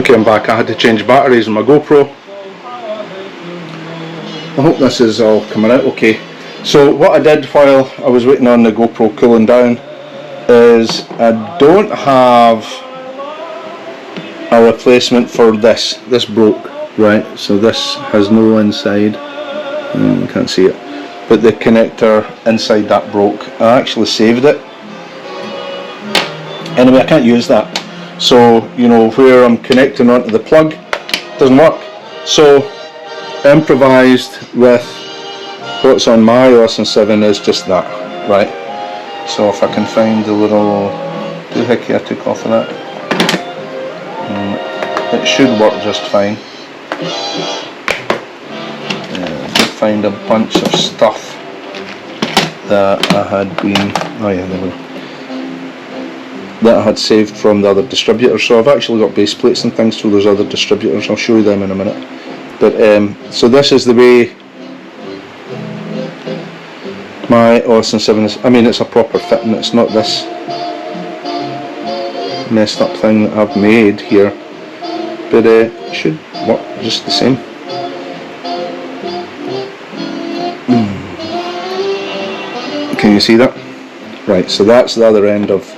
Okay, I'm back. I had to change batteries on my GoPro. I hope this is all coming out okay. So what I did while I was waiting on the GoPro cooling down is I don't have a replacement for this. This broke, right? So this has no inside. You can't see it. But the connector inside that broke. I actually saved it. Anyway, I can't use that. So, you know, where I'm connecting onto the plug doesn't work. So, improvised with what's on my Austin 7 is just that, right? So if I can find the little doohickey I took off of that, it should work just fine. I did find a bunch of stuff that I had been, oh yeah, there we go, that I had saved from the other distributors. So I've actually got base plates and things through those other distributors. I'll show you them in a minute. But so this is the way my Austin 7 is. I mean, it's a proper fitting. It's not this messed up thing that I've made here, but it should work just the same. Can you see that? Right, so that's the other end of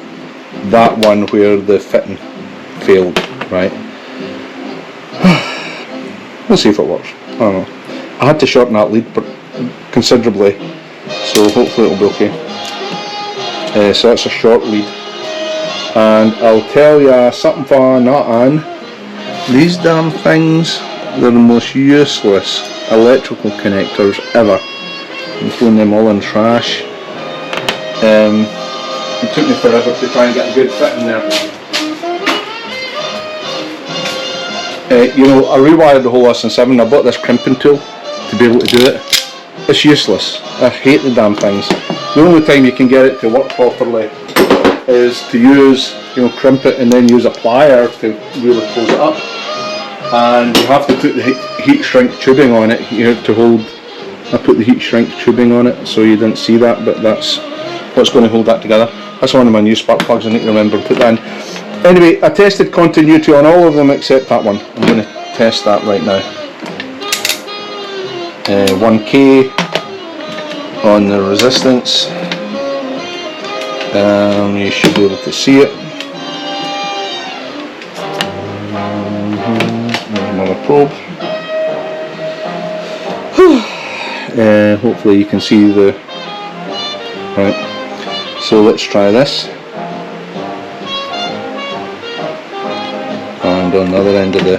that one where the fitting failed, right? We'll see if it works. I don't know. I had to shorten that lead considerably, so hopefully it'll be okay. So that's a short lead. And I'll tell you something for nothing. These damn things, they're the most useless electrical connectors ever. I'm throwing them all in trash. It took me forever to try and get a good fit in there. You know, I rewired the whole Austin 7. I bought this crimping tool to be able to do it. It's useless. I hate the damn things. The only time you can get it to work properly is to use, you know, crimp it and then use a plier to really close it up. And you have to put the heat shrink tubing on it here to hold. I put the heat shrink tubing on it so you didn't see that, but that's what's going to hold that together. That's one of my new spark plugs. I need to remember to put that in. Anyway, I tested continuity on all of them except that one. I'm going to test that right now. 1K on the resistance. You should be able to see it. There's another probe. Hopefully you can see the... Right. So let's try this. And on the other end of the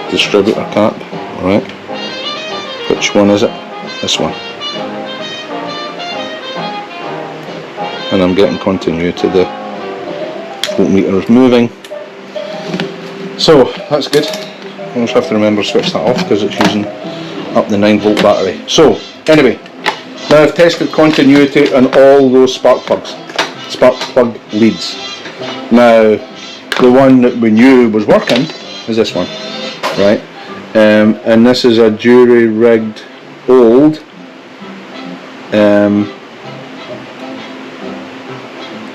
distributor cap, right? Which one is it? This one. And I'm getting continuity. The voltmeter is moving. So that's good. I just have to remember to switch that off because it's using up the 9-volt battery. So anyway, now I've tested continuity on all those spark plug leads. Now the one that we knew was working is this one, right? And this is a jury-rigged old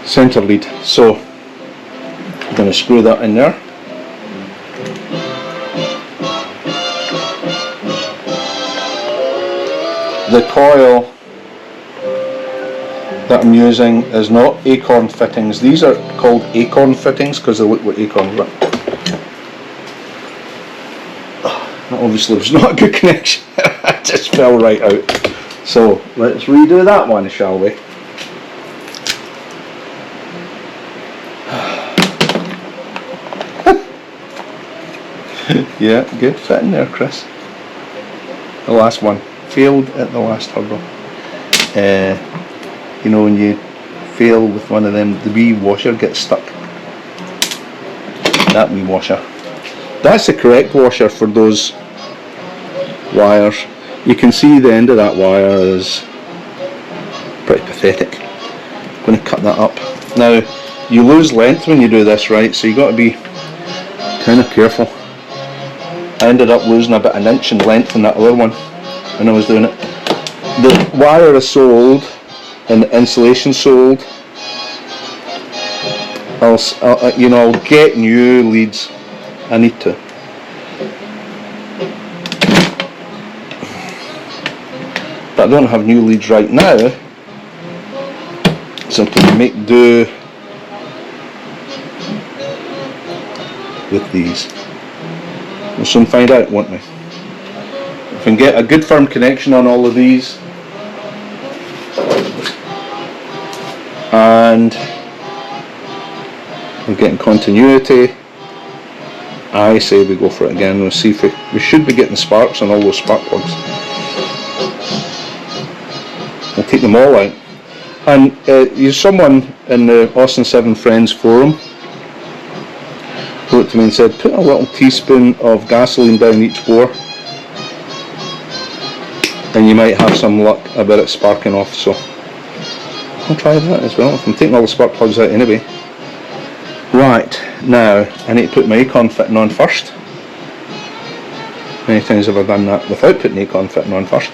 center lead. So I'm going to screw that in there. The coil that I'm using is not acorn fittings. These are called acorn fittings because they look like acorns. That obviously was not a good connection. It just fell right out. So let's redo that one, shall we? Yeah, good fit in there, Chris. The last one failed at the last hurdle. You know, when you fail with one of them, the wee washer gets stuck. That wee washer. That's the correct washer for those wires. You can see the end of that wire is pretty pathetic. I'm going to cut that up. Now, you lose length when you do this, right? So you got to be kind of careful. I ended up losing about an inch in length in that other one when I was doing it. The wire is so old and the insulation so old I'll get new leads. I need to. But I don't have new leads right now, so I can make do with these. We'll soon find out, won't we? If I can get a good firm connection on all of these, and we're getting continuity, I say we go for it again. We'll see if we should be getting sparks on all those spark plugs. I'll take them all out. And there's someone in the Austin 7 Friends forum wrote to me and said, put a little teaspoon of gasoline down each bore and you might have some luck about it sparking off. So I'll try that as well. I'm taking all the spark plugs out anyway. Right, now I need to put my Acorn fitting on first. Many times have I done that without putting Acorn fitting on first.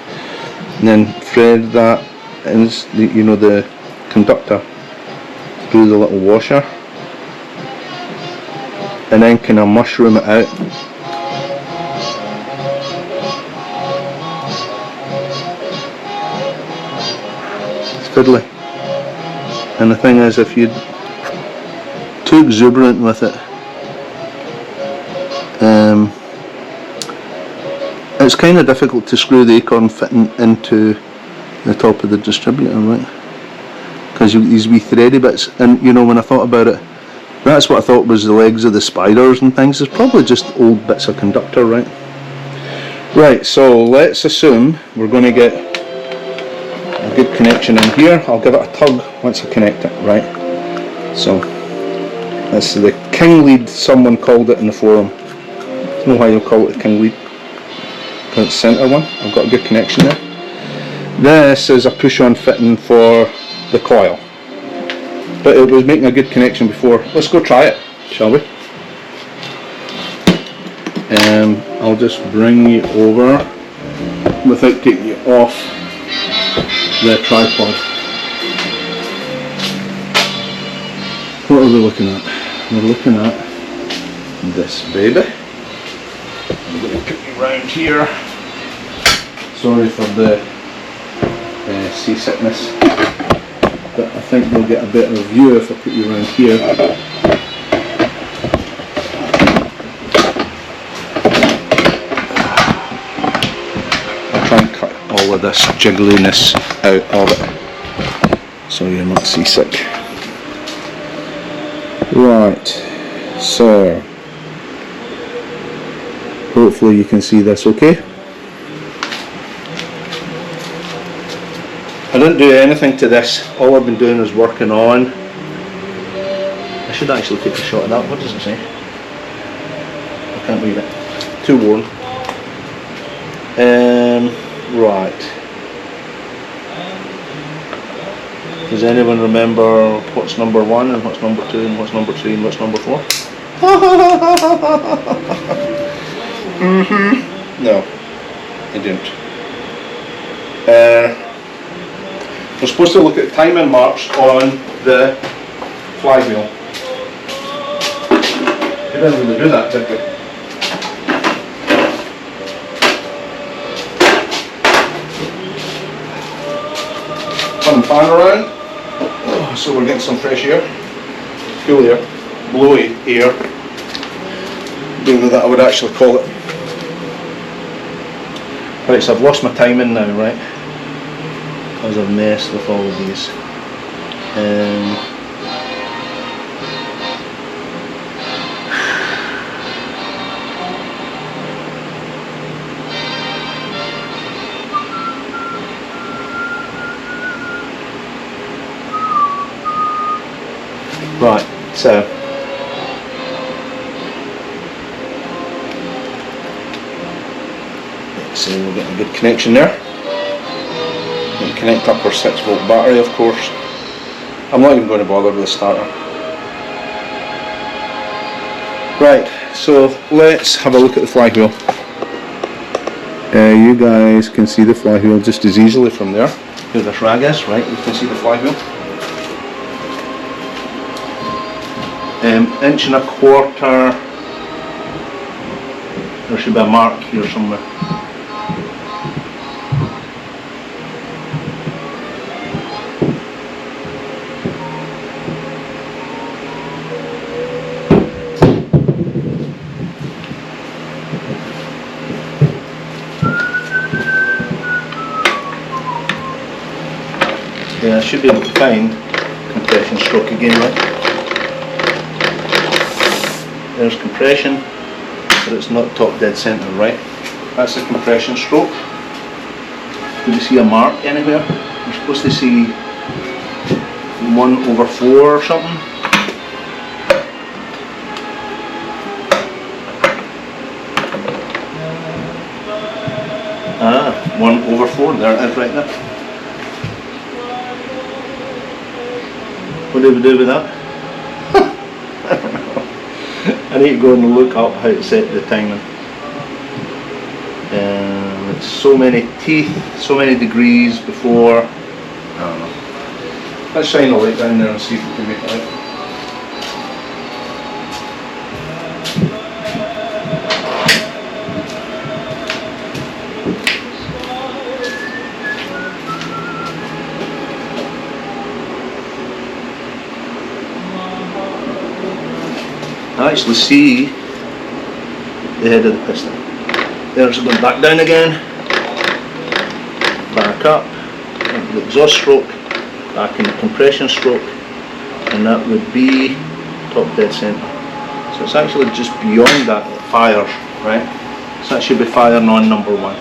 And then thread that in the conductor through the little washer. And then kind of mushroom it out. It's fiddly. And the thing is, if you're too exuberant with it, it's kind of difficult to screw the Acorn fitting into the top of the distributor, right? Because these wee thready bits, and when I thought about it, that's what I thought was the legs of the spiders and things. It's probably just old bits of conductor, right? Right, so let's assume we're going to get a good connection in here. I'll give it a tug once I connect it, right? So that's the king lead, someone called it in the forum. I don't know why you'll call it a king lead, because it's the centre one. I've got a good connection there. This is a push-on fitting for the coil, but it was making a good connection before. Let's go try it, shall we? I'll just bring you over without taking you off the tripod. What are we looking at? We're looking at this baby. I'm going to put you round here. Sorry for the seasickness, but I think we'll get a better view if I put you around here. I'll try and cut all of this jiggliness out of it so you're not seasick. Right, so hopefully you can see this okay. I didn't do anything to this. All I've been doing is working on. I should actually take a shot of that. What does it say? I can't read it. Too worn. Right. Does anyone remember what's number 1 and what's number 2 and what's number 3 and what's number 4? No, I didn't. We're supposed to look at timing marks on the flywheel. We didn't really do that, did we? Turn the fan around. Oh, so we're getting some fresh air. Cool air. Blowy air. Maybe that I would actually call it. Right, so I've lost my timing now, right? Because I've messed with all of these. Right, so let's see, we're getting a good connection there. Connect up our 6-volt battery, of course. I'm not even going to bother with the starter. Right, so let's have a look at the flywheel. You guys can see the flywheel just as easily from there. Here this rag is, right? You can see the flywheel. Inch and a quarter. There should be a mark here somewhere. Yeah, I should be able to find compression stroke again, right? There's compression, but it's not top dead centre, right? That's the compression stroke. Do you see a mark anywhere? You're supposed to see 1/4 or something. Ah, 1/4, there it is right there. What do we do with that? I don't know. I need to go and look up how to set the timing. It's so many teeth, so many degrees before. I don't know. Let's shine a light down there and see if we can make it out. I actually see the head of the piston. There's it going back down again, back up, into the exhaust stroke, back in the compression stroke, and that would be top dead centre. So it's actually just beyond that it fires, right? So that should be firing on number 1.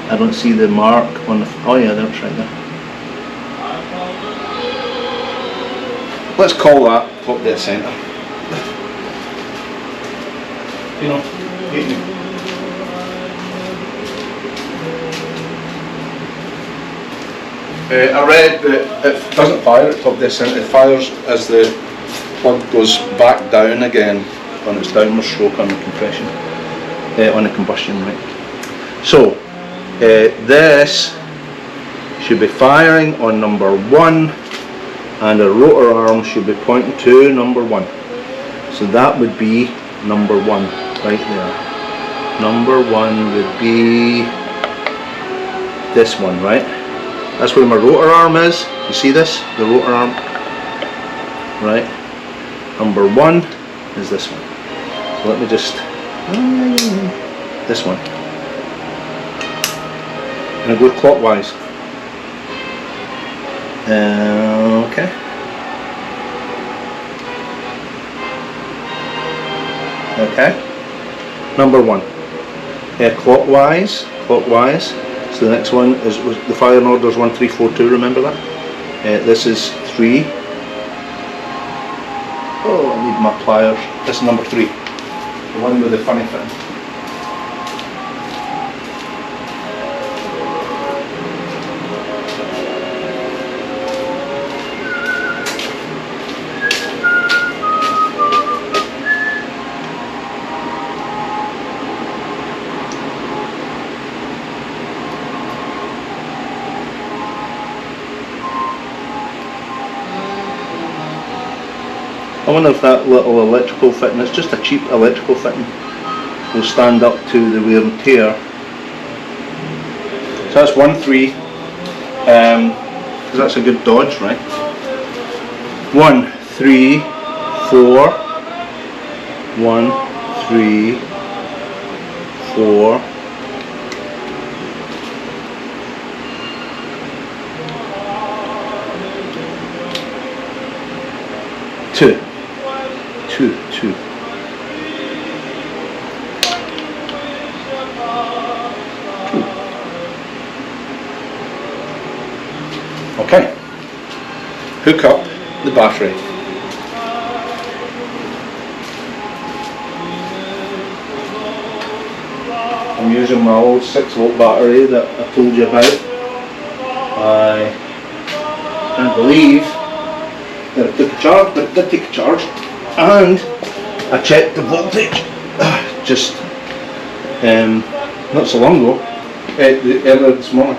I don't see the mark on the, oh yeah, that's right there. Let's call that top dead centre. You know, I read that it doesn't fire at top dead centre, it fires as the plug goes back down again on its downward stroke on the compression, on the combustion, right? So, this should be firing on number 1 and the rotor arm should be pointing to number 1. So that would be number 1 right there. Number 1 would be this one, right? That's where my rotor arm is. You see this? The rotor arm. Right? Number 1 is this one. So let me just... this one. And I go clockwise. Okay. Okay. Number 1. Clockwise. Clockwise. So the next one is the firing order is 1, 3, 4, 2. Remember that. This is 3. Oh, I need my pliers. This is number 3. The one with the funny fitting. I wonder if that little electrical fitting, it's just a cheap electrical fitting, will stand up to the wear and tear. So that's 1, 3, because that's a good dodge, right? 1, 3, 4, 1, 3, 4, 2. 2. Okay. Hook up the battery. I'm using my old 6-volt battery that I told you about. I can't believe that it took a charge, but it did take a charge. And I checked the voltage just not so long ago, earlier this morning,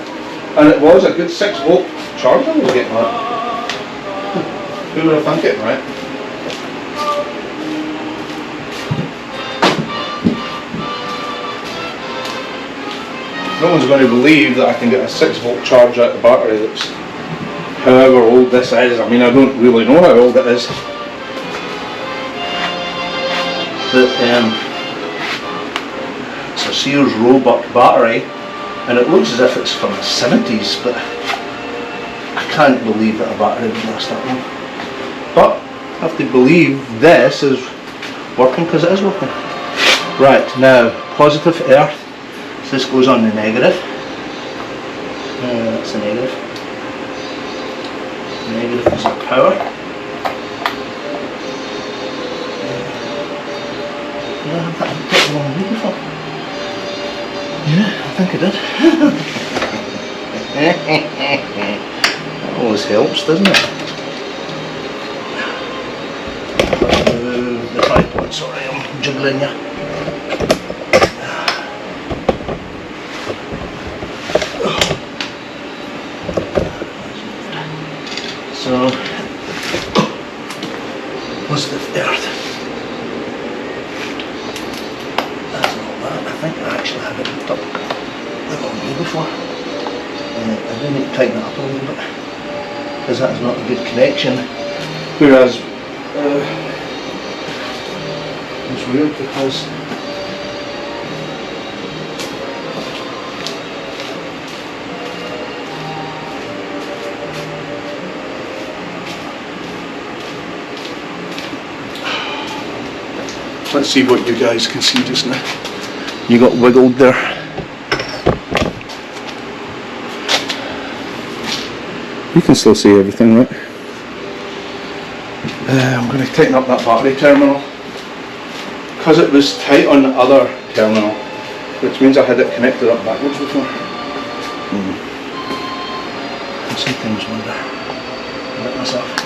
and it was a good 6-volt charge I was getting that. Who would have thunk it, right? No one's going to believe that I can get a 6-volt charge out of the battery that's however old this is. I mean, I don't really know how old it is. But it's a Sears Roebuck battery, and it looks as if it's from the 70s, but I can't believe that a battery would last that long. But I have to believe this is working because it is working. Right, now positive earth. So this goes on the negative. That's the negative. The negative is the power. Yeah, I picked the wrong reading for. Yeah, I think I did. That always helps, doesn't it? The tripod, sorry, I'm juggling you. So, positive earth. That's not bad. I think I actually had it hooked up the wrong way before. I do need to tighten it up a little bit because that is not a good connection. Whereas it's weird because let's see what you guys can see just now. You got wiggled there. You can still see everything, right? I'm going to tighten up that battery terminal because it was tight on the other terminal, which means I had it connected up backwards before. I sometimes wonder about myself.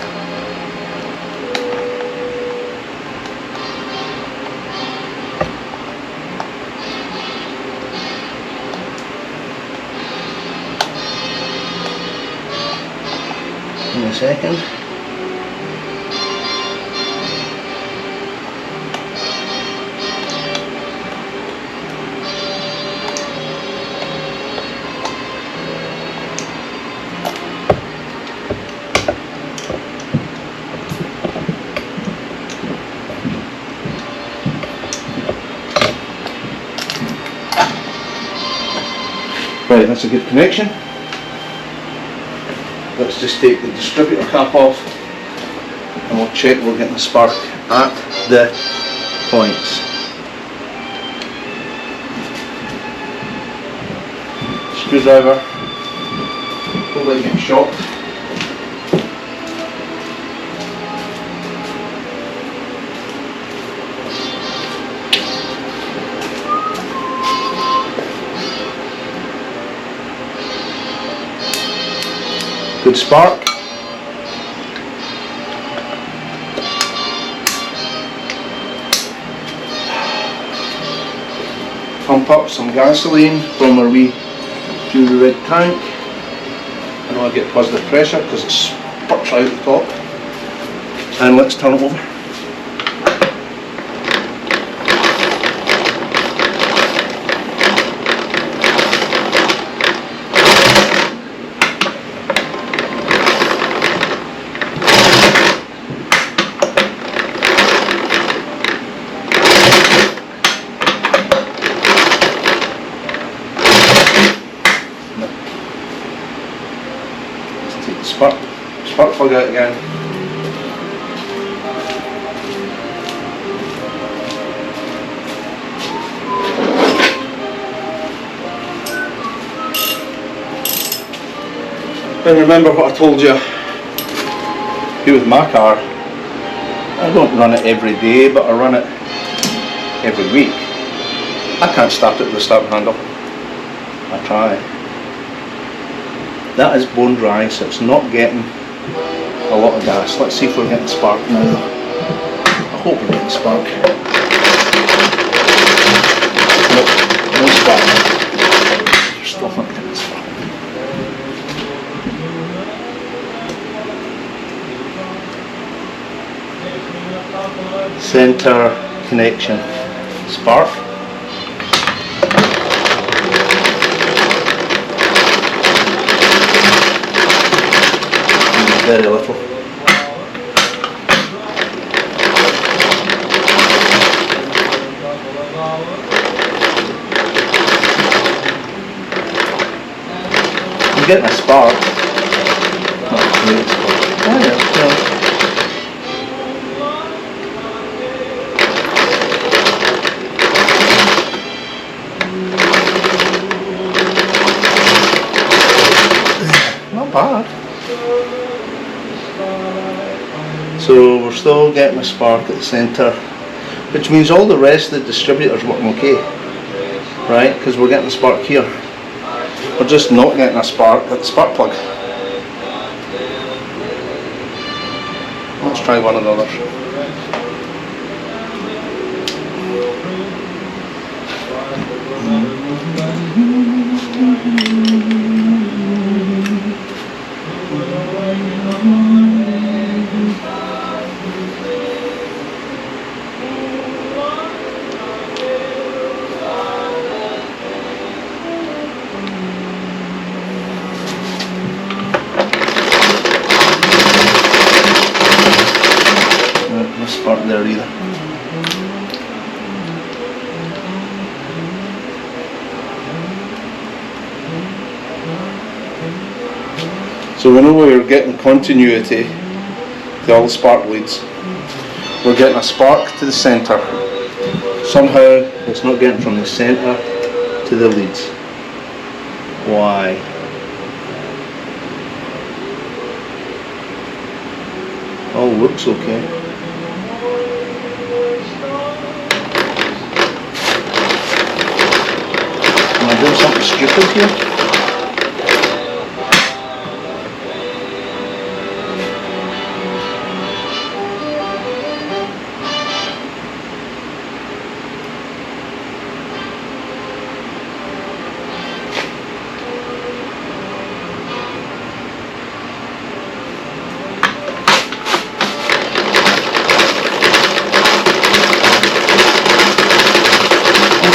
In a second. Right, that's a good connection. Let's just take the distributor cap off and we'll check we're getting the spark at the points. Screwdriver, hopefully getting shocked. Good spark. Pump up some gasoline from our wee fuel red tank. I know I get positive pressure because it spurts out the top. And let's turn it over. Spark plug out again. And remember what I told you here with my car. I don't run it every day, but I run it every week. I can't start it with the starting handle. I try. That is bone dry, so it's not getting a lot of gas. Let's see if we're getting spark now. I hope we're getting spark. Nope, no spark. We're still not getting spark. Center connection. Spark. very little. I'm getting a spark. Not a great spark. Oh yeah. Not bad. So we're still getting a spark at the centre, which means all the rest of the distributors working okay, right? Because we're getting a spark here. We're just not getting a spark at the spark plug. Let's try one of the others. No spark there either. So we know we're getting continuity to all the spark leads. We're getting a spark to the centre. Somehow it's not getting from the centre to the leads. Why? All looks okay. Am I doing something stupid here?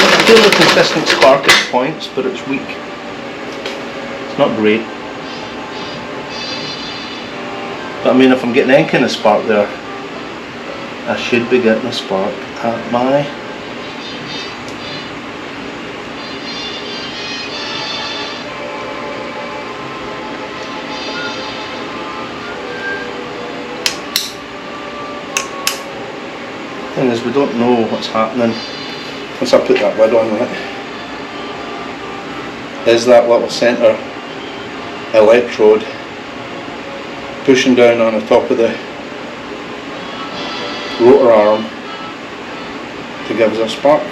I feel a consistent spark at points, but it's weak. It's not great. But I mean, if I'm getting any kind of spark there, I should be getting a spark at my thing is, we don't know what's happening once I put that lid on, right? Is that little centre electrode pushing down on the top of the rotor arm to give us a spark?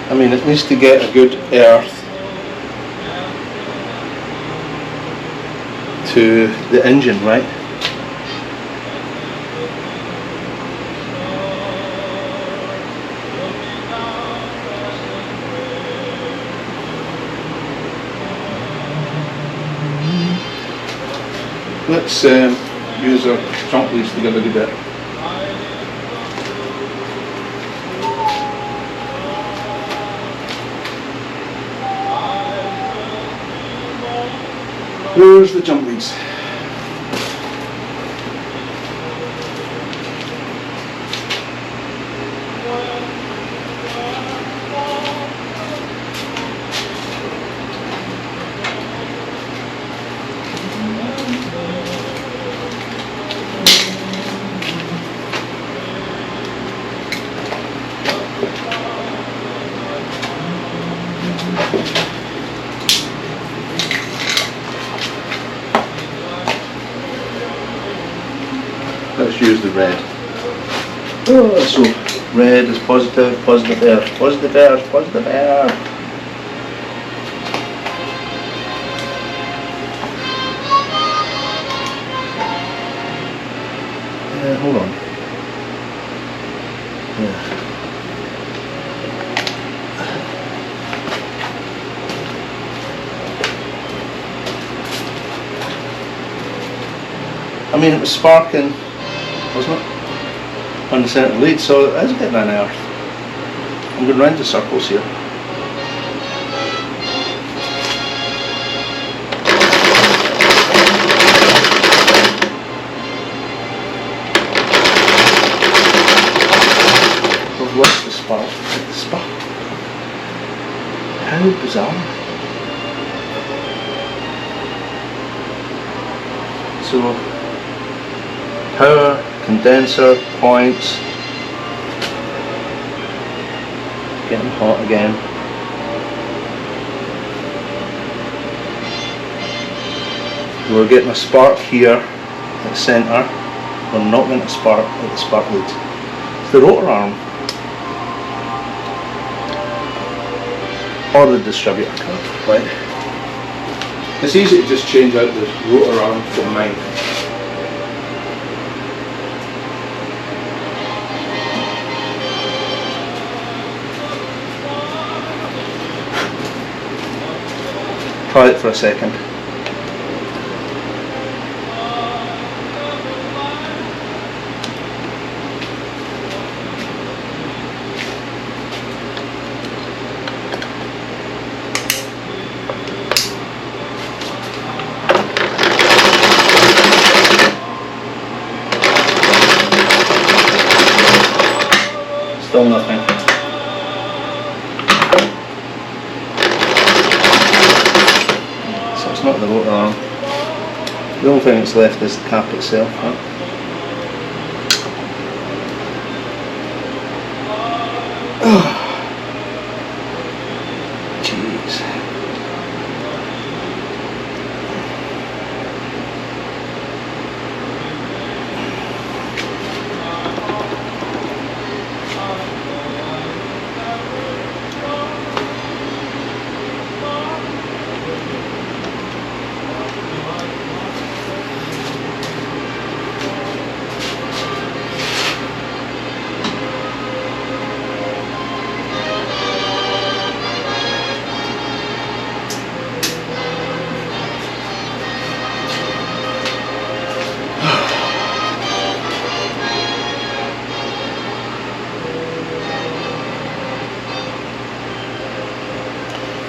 I mean, it needs to get a good earth to the engine, right? Let's use our jump leads to give a good bit. Where's the jump leads? Let's use the red. Oh, so red is positive, positive earth, positive earth, positive earth. Hold on. Yeah. I mean, it was sparking, wasn't it? On the centre lead, so it is getting unearthed. I'm going round the circles here. We've lost the spark. The spark. How bizarre. So, power, condenser, points, getting hot again. We're getting a spark here at the centre, we're not getting a spark at the spark lead. It's the rotor arm, or the distributor card, right? It's easy to just change out the rotor arm from mine. Try it for a second. Still nothing. So it's not the rotor arm. The only thing that's left is the cap itself. Jeez.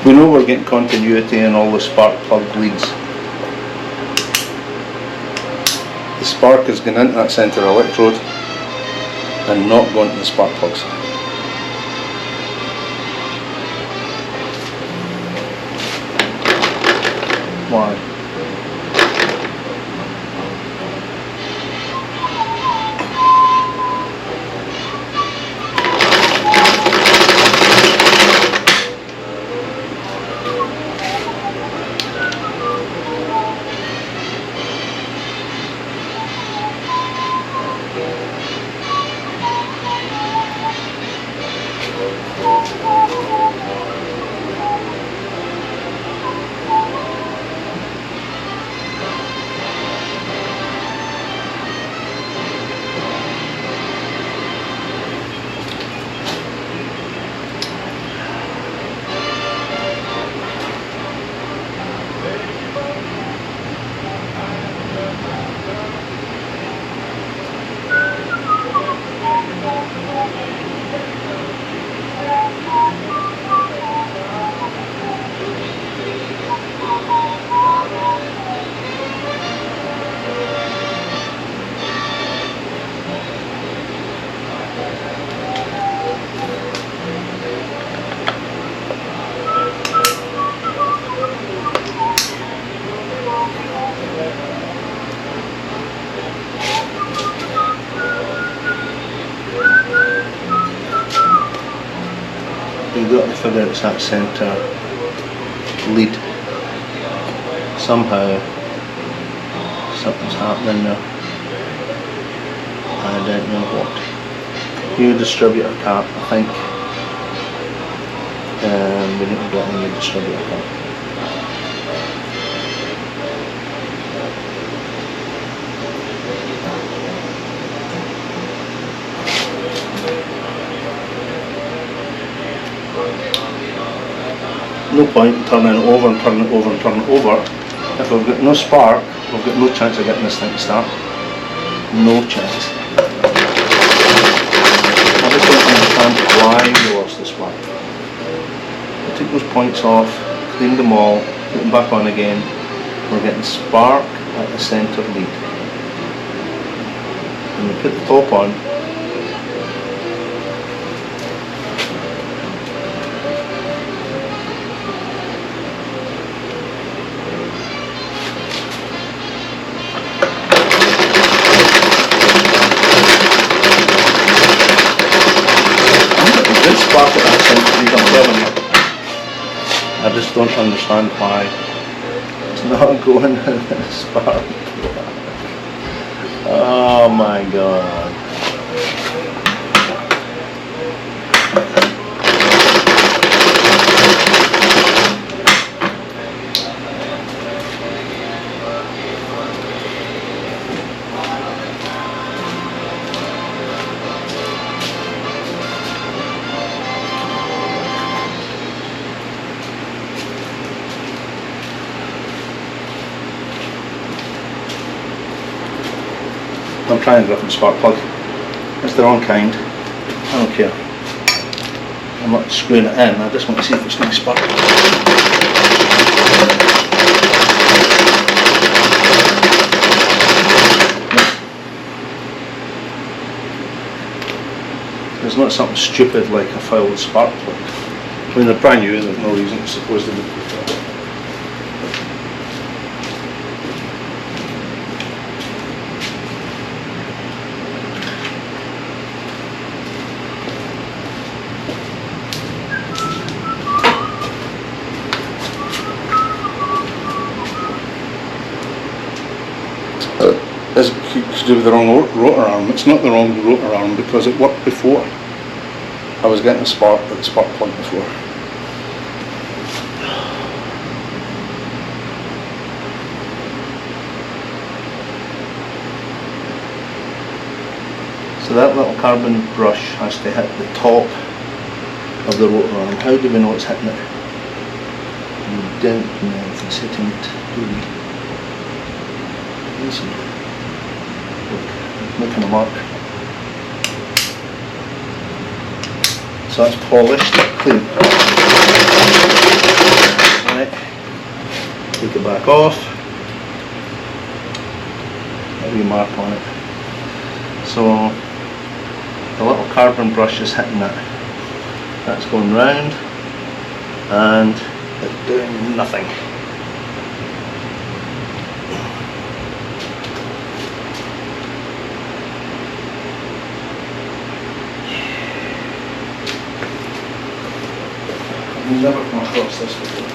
We know we're getting continuity in all the spark plug leads. The spark is going into that centre electrode and not going to the spark plugs. Why? You've got to figure out that centre lead. Somehow something's happening there. I don't know what. New distributor cap, I think. We need to get a new distributor cap. No point in turning it over and turning it over and turning it over. If we've got no spark, we've got no chance of getting this thing to start. No chance. I just don't understand why we lost the spark. I took those points off, cleaned them all, put them back on again. We're getting spark at the centre lead. When we put the top on, spark at that centre lead, I'm telling you. I just don't understand why it's not going in the spark. Oh my god. I'm trying a different spark plug. It's the wrong kind. I don't care. I'm not screwing it in, I just want to see if it's going to spark. It's not something stupid like a fouled spark plug. I mean, they're brand new, there's no reason to suppose they would be fouled. It's to do with the wrong rotor arm. It's not the wrong rotor arm because it worked before. I was getting a spark with the spark plug before. So that little carbon brush has to hit the top of the rotor arm. How do we know it's hitting it? We don't know if it's hitting it, do we? Easy. Making a mark. So that's polished, clean. Right. Take it back off. A wee mark on it. So the little carbon brush is hitting it. That's going round and it's doing nothing. I've never come across this before.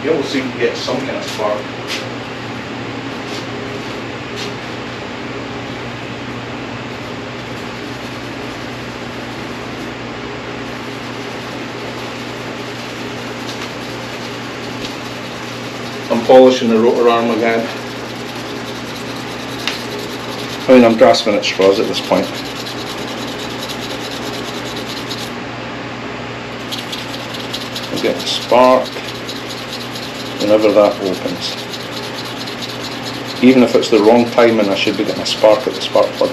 You always seem to get some kind of spark. I'm polishing the rotor arm again. I mean, I'm grasping at straws at this point. Get a spark whenever that opens. Even if it's the wrong timing, I should be getting a spark at the spark plug.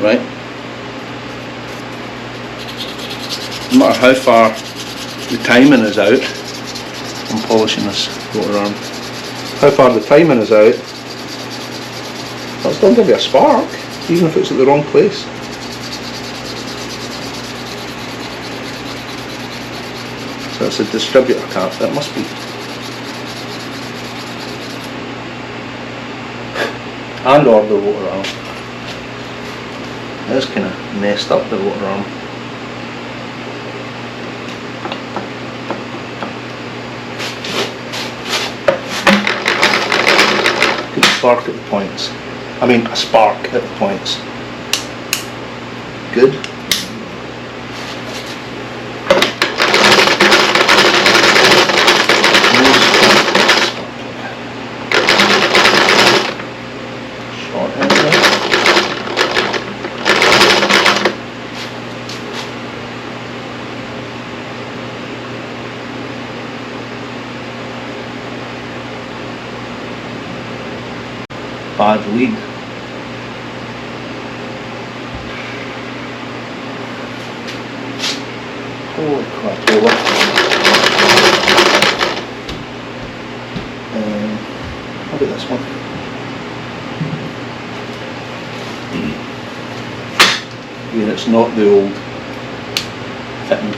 Right? No matter how far the timing is out, I'm polishing this rotor arm. How far the timing is out, that'll still give you a spark, even if it's at the wrong place. So it's a distributor cap, that must be. And or the rotor arm. It's kind of messed up, the rotor arm. Good spark at the points. I mean a spark at the points. Good. Bad lead. Holy crap, over. How about this one? Yeah, it's not the old fitting.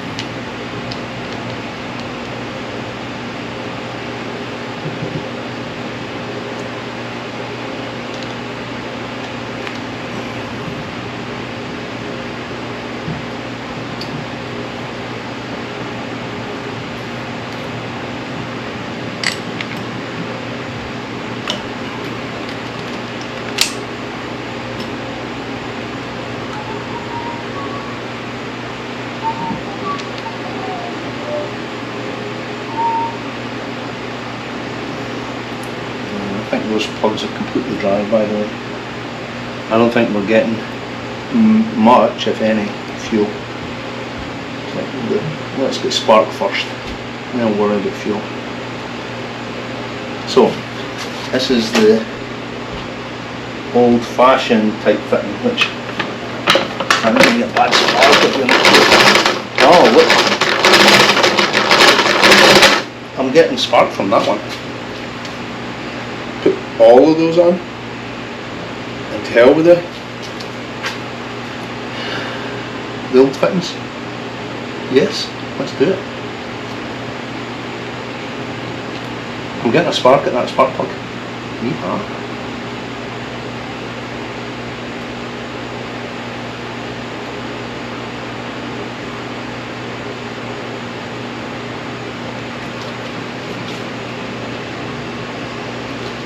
I think those plugs are completely dry, by the way. I don't think we're getting much, if any, fuel. Let's get spark first, and then worry about fuel. So, this is the old-fashioned type fitting, which I don't get a bad spark if you're not sure. Oh, look! I'm getting spark from that one. Put all of those on, and to hell with the old fittings. Yes, let's do it. I'm getting a spark at that spark plug. Yeehaw.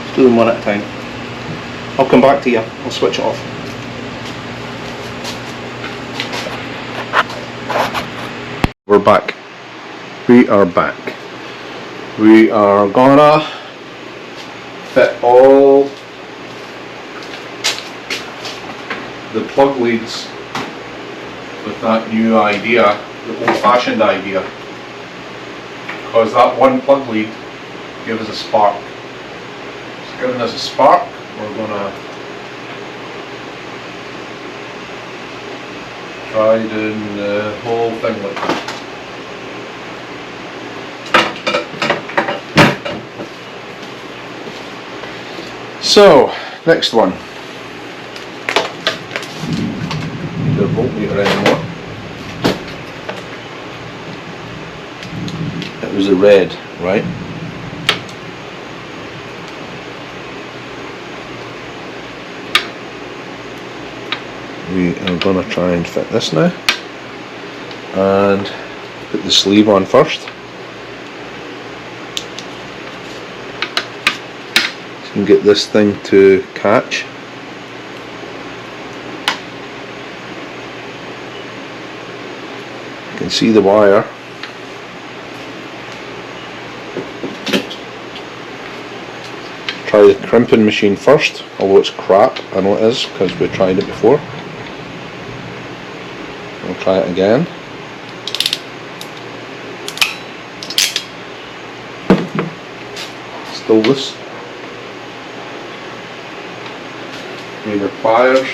Let's do them one at a time. I'll come back to you. I'll switch it off. We're back. We are back. We are gonna fit all the plug leads with that new idea, the old-fashioned idea, because that one plug lead gave us a spark. It's giving us a spark. We're gonna try doing the whole thing like that. So, next one. The voltmeter anymore. It was the red, right? We are going to try and fit this now, and put the sleeve on first. So you can get this thing to catch. You can see the wire. Try the crimping machine first, although it's crap, I know it is because we tried it before. We'll try it again. Still loose. Need our pliers.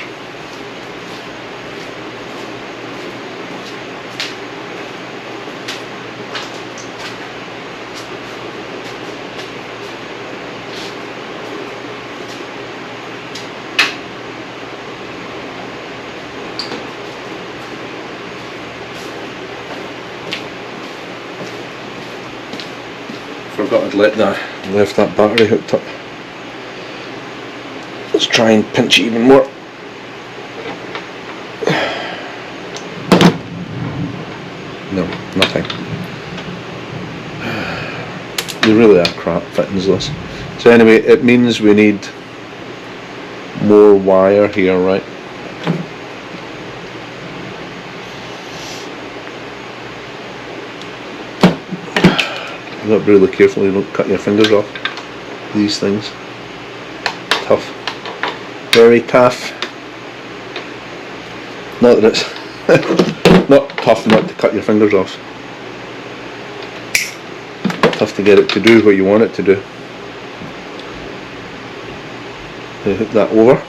Forgot I'd left that battery hooked up. Let's try and pinch it even more. No, nothing. They really are crap fittings, this. So anyway, it means we need more wire here, right? Look really carefully, don't cut your fingers off. These things. Tough. Very tough. Not that it's not tough not to cut your fingers off. Tough to get it to do what you want it to do. So hook that over.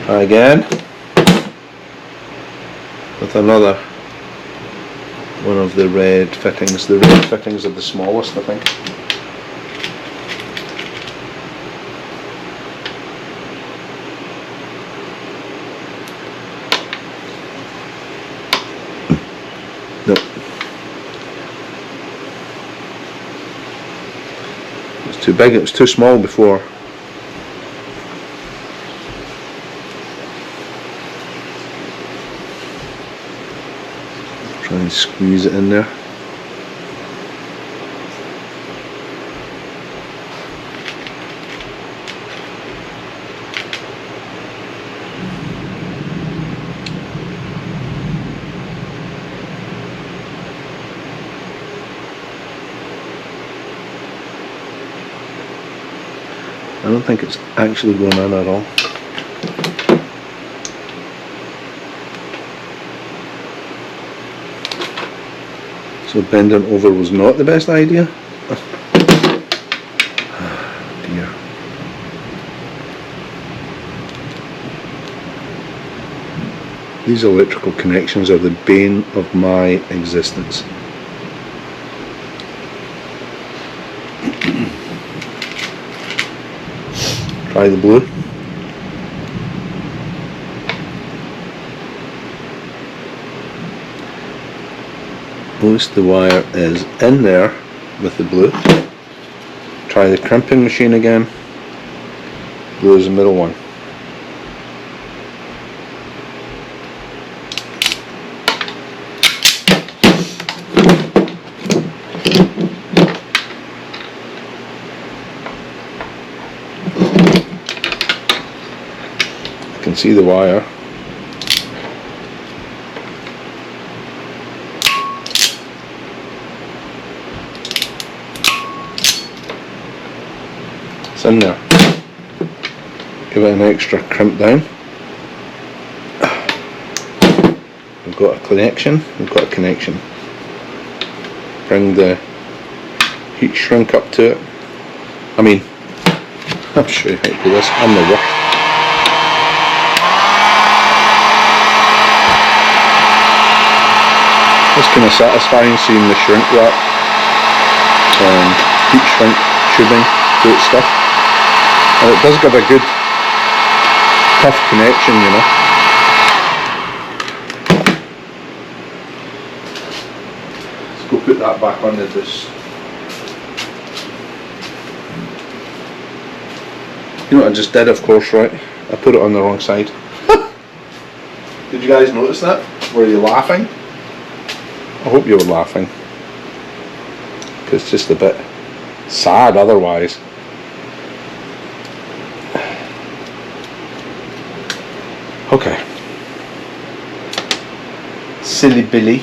Try again. With another one of the red fittings. The red fittings are the smallest, I think. Nope. It's too big, it was too small before. Try and squeeze it in there. I don't think it's actually going in at all. So bending over was not the best idea. Oh dear. These electrical connections are the bane of my existence. Try the blue. Most of the wire is in there with the blue. Try the crimping machine again. Blue is the middle one. I can see the wire. It's in there. Give it an extra crimp down. We've got a connection. We've got a connection. Bring the heat shrink up to it. I mean, I'll show you how to do this. I'm the worst. It's kind of satisfying seeing the shrink wrap heat shrink tubing to its stuff, and it does give a good tough connection, you know. Let's go put that back under this. You know what I just did, of course, right? I put it on the wrong side. Did you guys notice that? Were you laughing? I hope you were laughing, because it's just a bit sad otherwise. Okay. Silly Billy.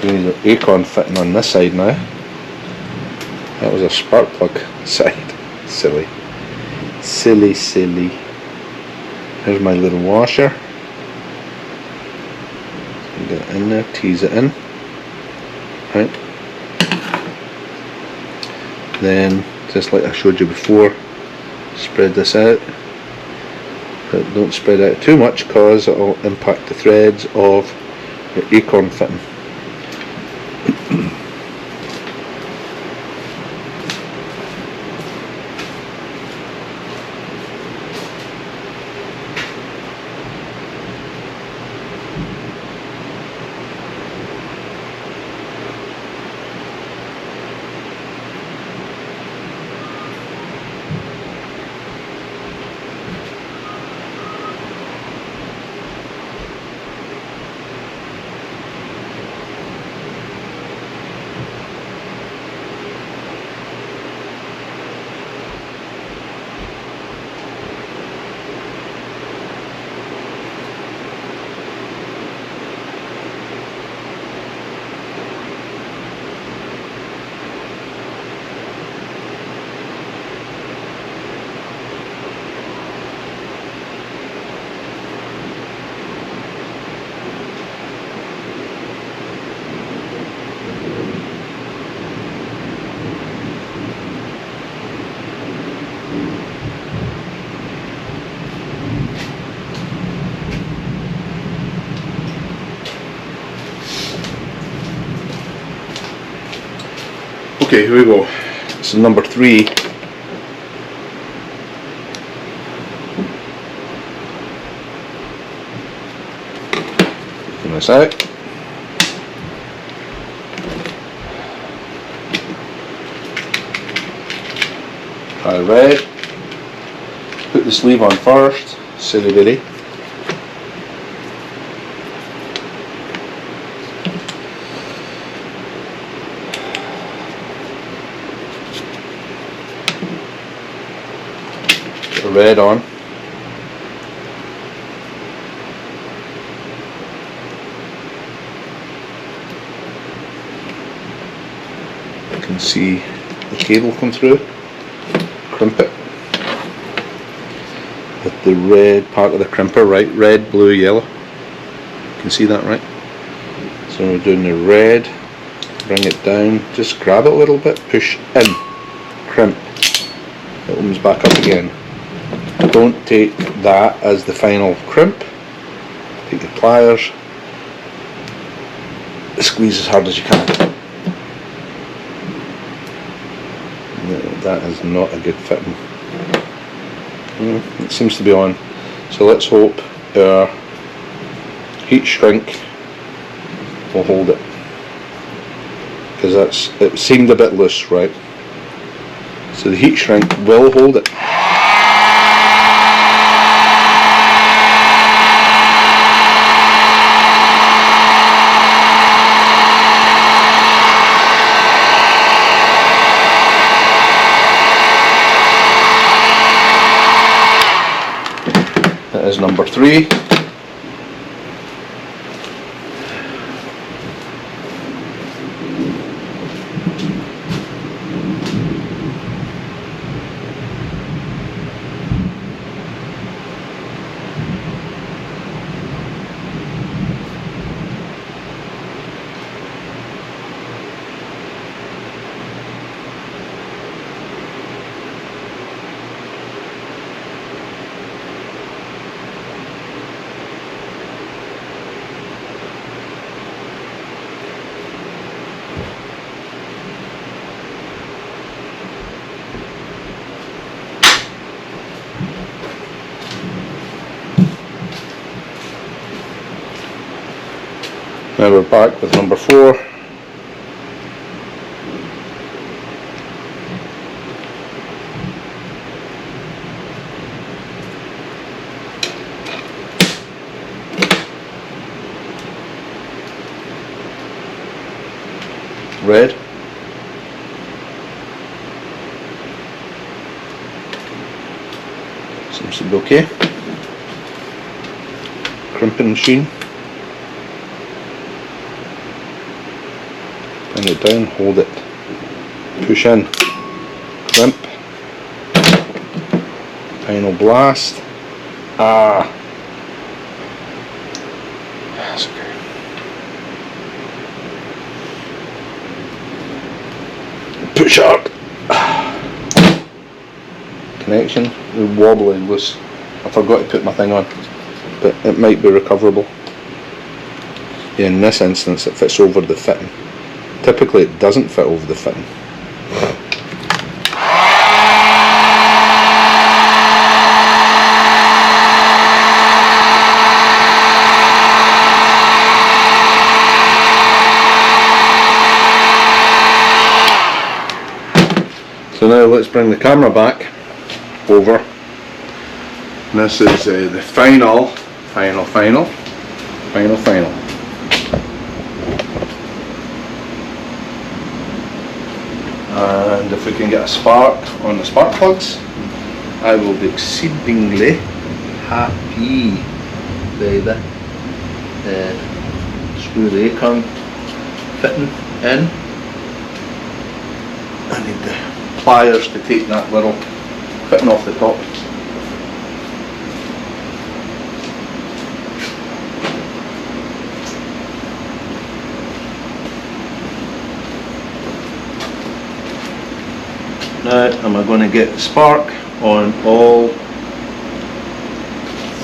We need an acorn fitting on this side now. That was a spark plug side. Silly. Silly, silly. Here's my little washer. Get it in there, tease it in. Right. Then, just like I showed you before, spread this out. But don't spread out too much because it will impact the threads of your acorn fitting. Okay, here we go. This is number 3. Taking this out. Try red. Put the sleeve on first. Silly billy. Put the red on. You can see the cable come through. Crimp it with the red part of the crimper, right? Red, blue, yellow. You can see that, right? So we're doing the red, bring it down, just grab it a little bit, push in, crimp. It opens back up again. Don't take that as the final crimp. Take the pliers, squeeze as hard as you can. That is not a good fitting. It seems to be on. So let's hope our heat shrink will hold it. Because it seemed a bit loose, right? So the heat shrink will hold it. That is number 3. Now we're back with number 4. Red. Seems to be okay. Crimping machine. Bring it down, hold it, push in, crimp, final blast. That's okay. Push up. Connection, wobbly, loose. I forgot to put my thing on, but it might be recoverable. In this instance it fits over the fitting. Typically it doesn't fit over the fitting. So now let's bring the camera back over. And this is the final. And if we can get a spark on the spark plugs, I will be exceedingly happy, baby. Screw the acorn fitting in. I need the pliers to take that little fitting off the top. Now am I going to get the spark on all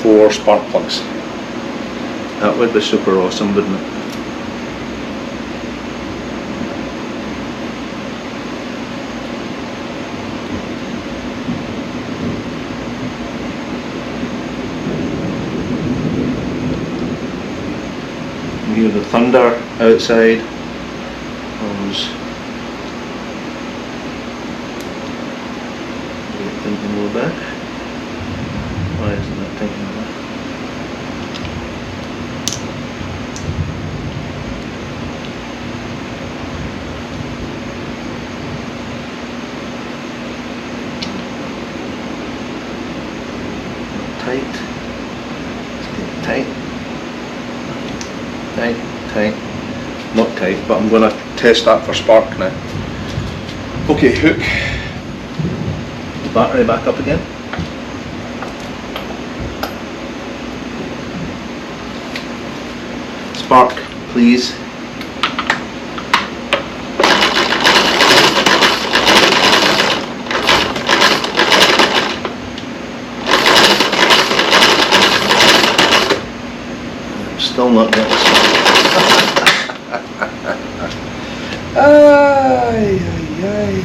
4 spark plugs? That would be super awesome, wouldn't it? can hear the thunder outside. Those thinking a little bit. Why isn't it thinking a bit? Tight. It's getting tight. Tight, tight. Not tight, but I'm going to test that for spark now. Okay, hook. Battery back up again. Spark, please. I'm still not getting spark. Ay, ay, ay.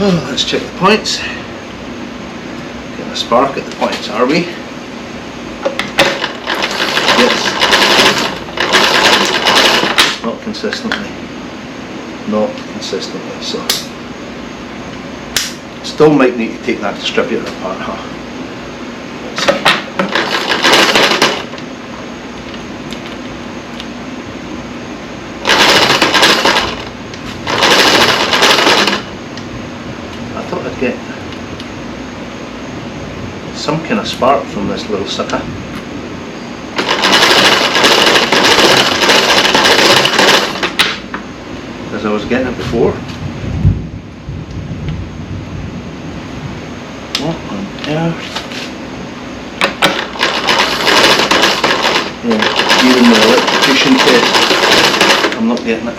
Oh, let's check the points. Getting a spark at the points, are we? Yes. Not consistently. Not consistently, so. Still might need to take that distributor apart, huh? Let's see. I thought I'd get some kind of spark from this little sucker. As I was getting it before. What on earth? Yeah, even the electrocution test, I'm not getting it.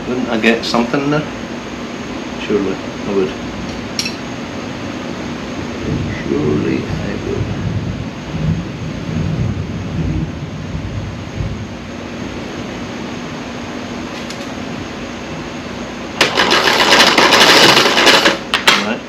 Wouldn't I get something there? Surely I would. Surely I would. Right.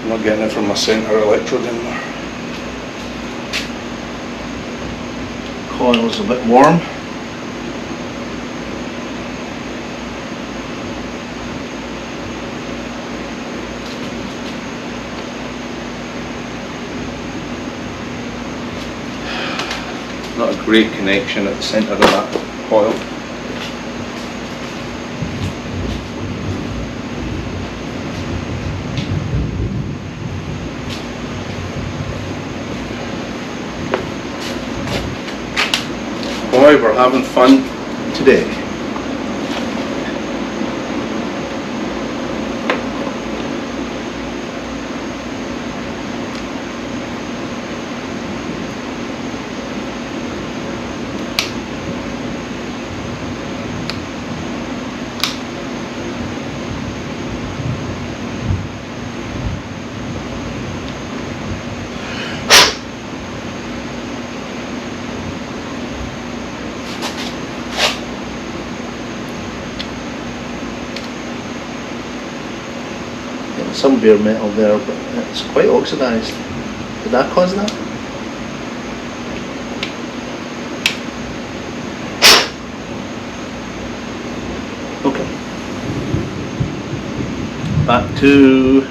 I'm not getting it from my centre electrode anymore. Coil's a bit warm. Not a great connection at the centre of that coil. Boy, we're having fun today. Some bare metal there, but it's quite oxidised. Did that cause that? Okay. Back to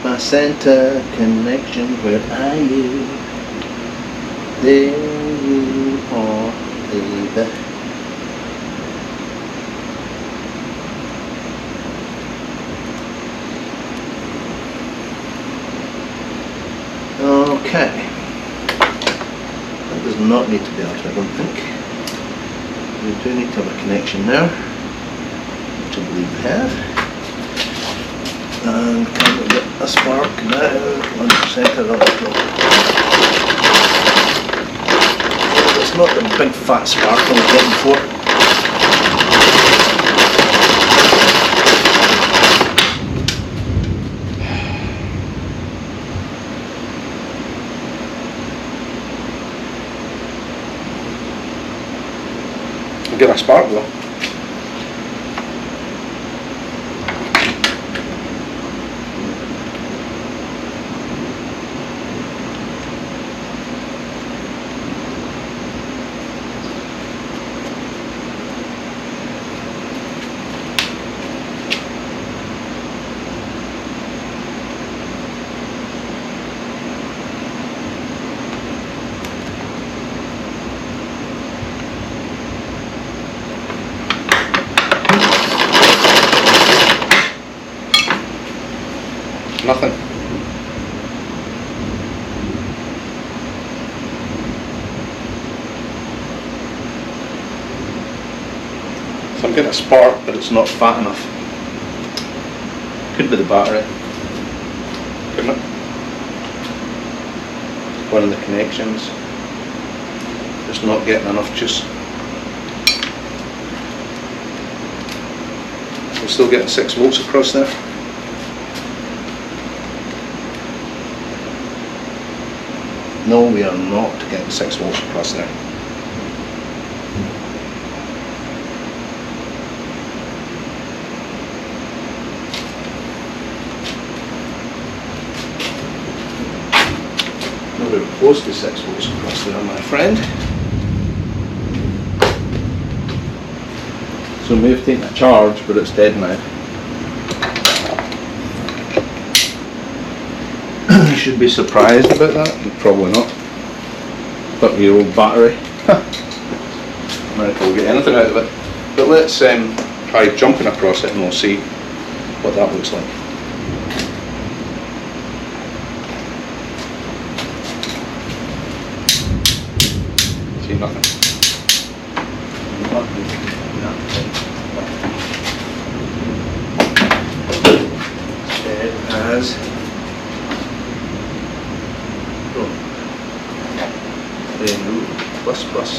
my center connection. Where are you? There you are, baby. Okay, that does not need to be out, I don't think. We do need to have a connection there, which I believe we have. And can we get a spark now? 1% of it's not the big fat spark I was getting for. Get a spark though. Nothing. So I'm getting a spark, but it's not fat enough. Could be the battery. Couldn't it? One of the connections. Just not getting enough juice. We're still getting 6 volts across there. No, we are not getting 6 volts across there. Nowhere close to 6 volts across there, my friend. So we may have taken a charge, but it's dead now. You should be surprised about that, probably not. 30-year-old battery. I reckon we'll get anything out of it. But let's try jumping across it and we'll see what that looks like. See nothing. It has plus plus.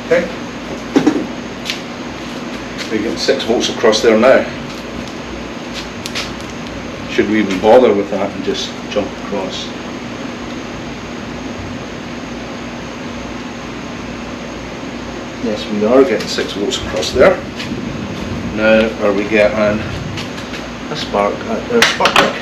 Okay. We're getting 6 volts across there now. Should we even bother with that and just jump across? Yes, we are getting 6 volts across there. Now are we getting a spark at the spark plug?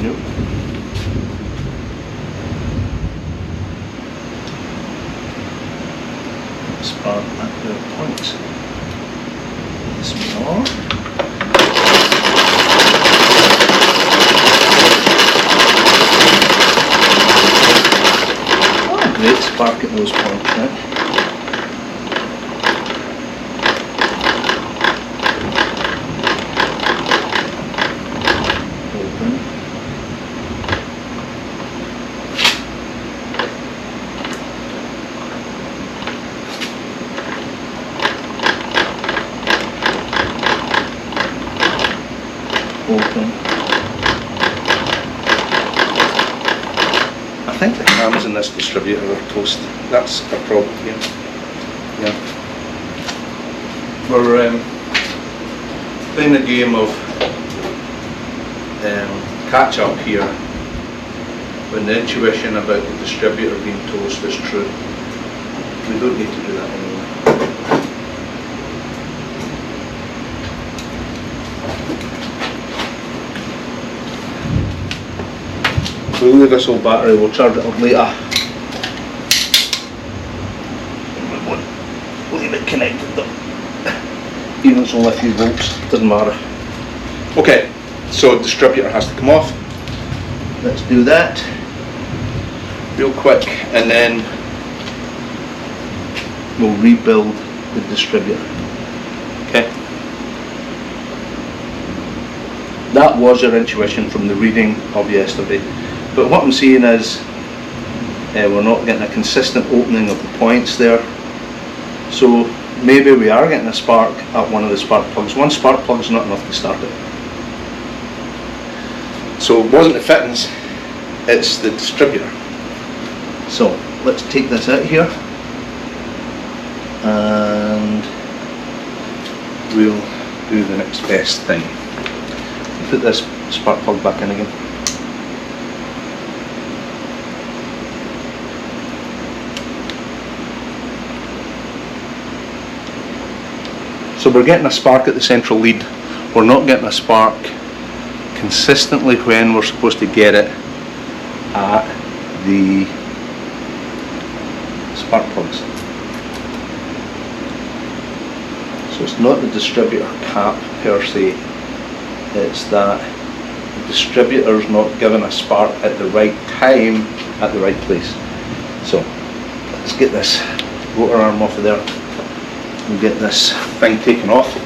Nope. Spark at the points. Yes, we are. great spark at those points, right? Open. Open. I think the cams in this distributor are toast. That's a problem here. Yeah. We're playing a game of catch up here when the intuition about the distributor being toast is true. We don't need to do that anymore. We'll leave this old battery, we'll charge it up later. We won't leave it connected though. Even if it's only a few volts, doesn't matter. Okay, so distributor has to come off. Let's do that real quick and then we'll rebuild the distributor. Okay. That was your intuition from the reading of yesterday. But what I'm seeing is we're not getting a consistent opening of the points there. So maybe we are getting a spark at one of the spark plugs. One spark plug is not enough to start it. So it wasn't the fittings, it's the distributor. So let's take this out here and we'll do the next best thing. Put this spark plug back in again. So we're getting a spark at the central lead. We're not getting a spark consistently when we're supposed to get it at the spark plugs. So it's not the distributor cap per se, it's that the distributor's not giving a spark at the right time at the right place. So let's get this rotor arm off of there and get this thing taken off.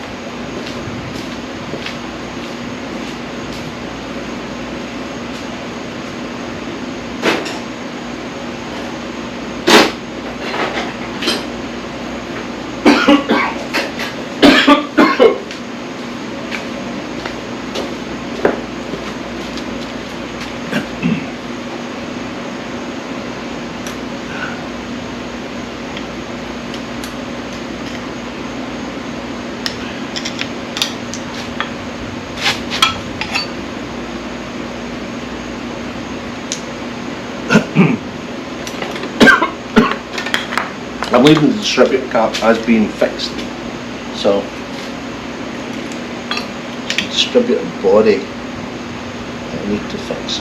I'm leaving the distributor cap as being fixed, so the distributor body I need to fix.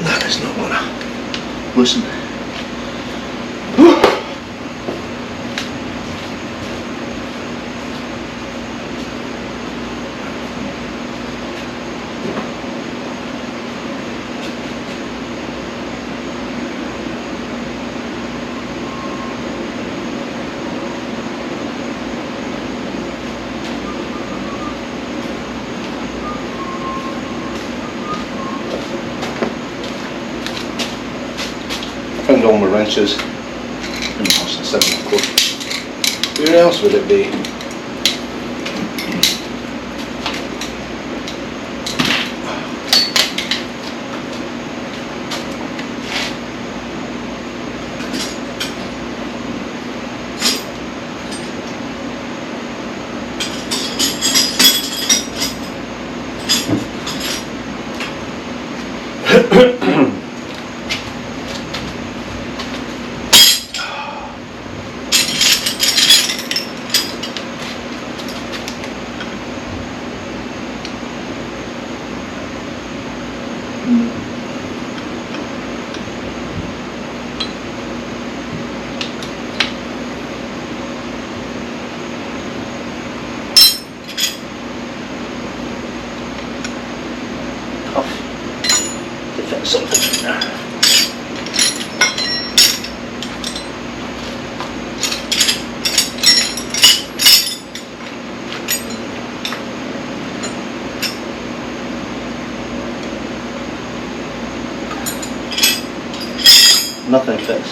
That is not going to loosen. Found all my wrenches in the Austin 7, of course. Where else would it be? nothing fits.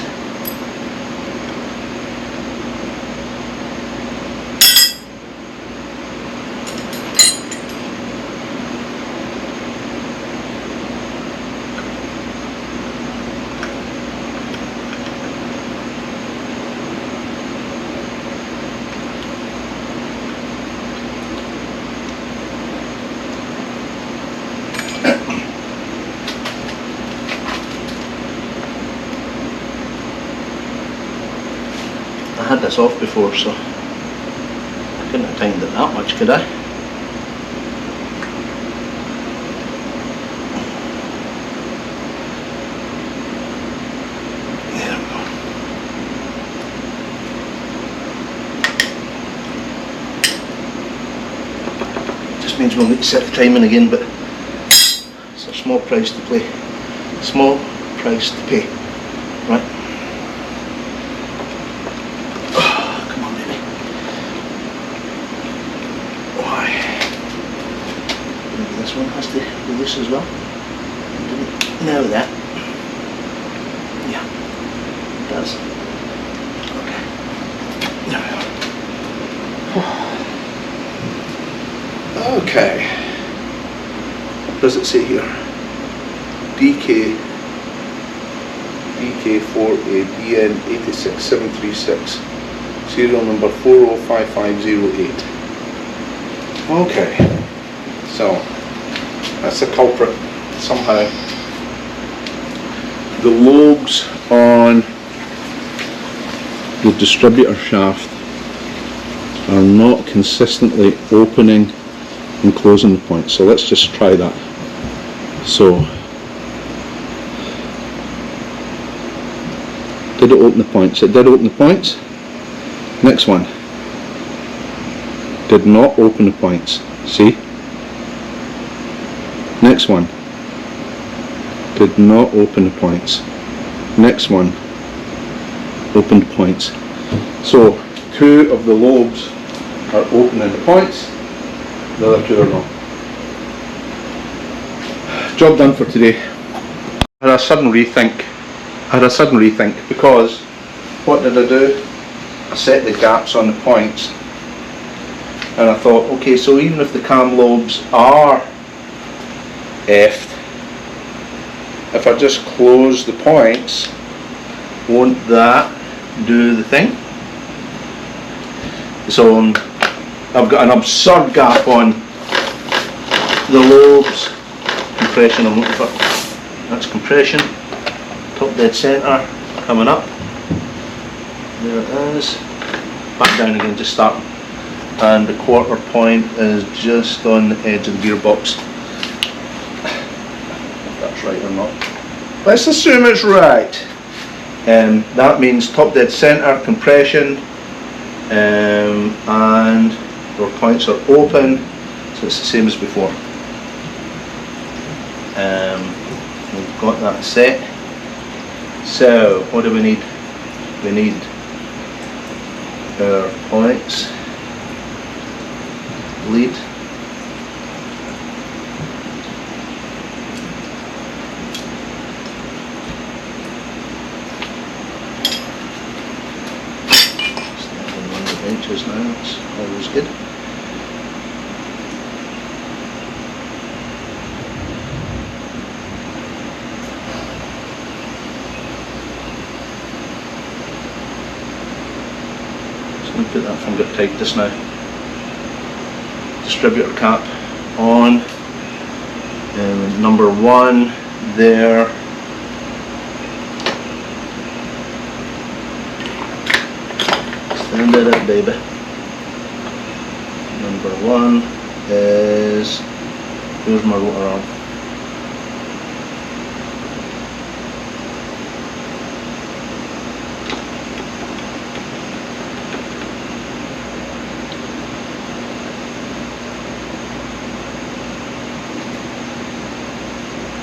I had this off before, so I couldn't have tightened it that much, could I? There we go. Just means we'll need to set the timing again, but it's a small price to pay. Small price to pay. Right. This one has to be loose as well. Now that. Yeah, it does. Okay. There we go. Okay. What does it say here? DK4ABN 86736. Serial number 405508. Okay. So that's the culprit somehow. The lobes on the distributor shaft are not consistently opening and closing the point. So let's just try that. So, did it open the points? It did open the points. Next one. Did not open the points. See? Next one. Did not open the points. Next one. Opened points. So, two of the lobes are opening the points, the other two are not. Job done for today. I had a sudden rethink. Because what did I do? I set the gaps on the points and I thought, okay, so even if the cam lobes are effed, if I just close the points, won't that do the thing? So I've got an absurd gap on the lobes. Compression I'm looking for. That's compression. Top dead centre coming up. There it is. Back down again, just starting. And the quarter point is just on the edge of the gearbox. If that's right or not. Let's assume it's right. That means top dead centre, compression, and our points are open, so it's the same as before. We've got that set. So what do we need? We need our points, lead, standing on the benches now, that's always good. Put that finger tight just now. Distributor cap on. Number 1 there. Stand it up, baby. Number 1 is, here's my rotor arm.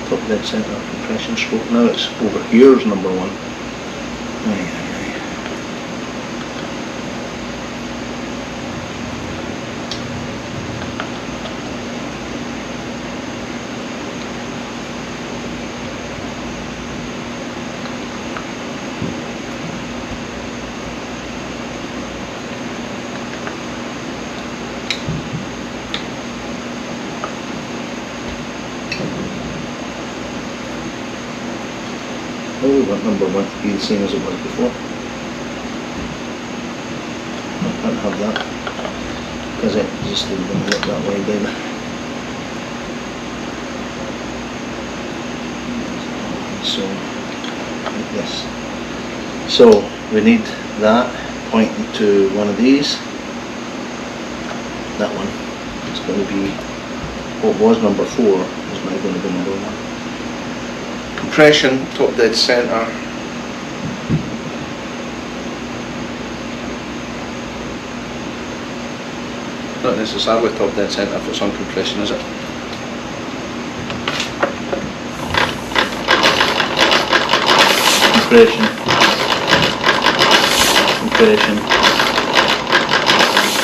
Top dead centre compression stroke. Now it's over here is number 1. want number 1 to be the same as it was before. I can't have that because it just isn't going to look that way down. So, like this. So, we need that pointing to one of these. That one is going to be, what was number 4 is now going to be number 1. Compression, top dead centre. Not necessarily top dead centre if it's on compression, is it? Compression, compression,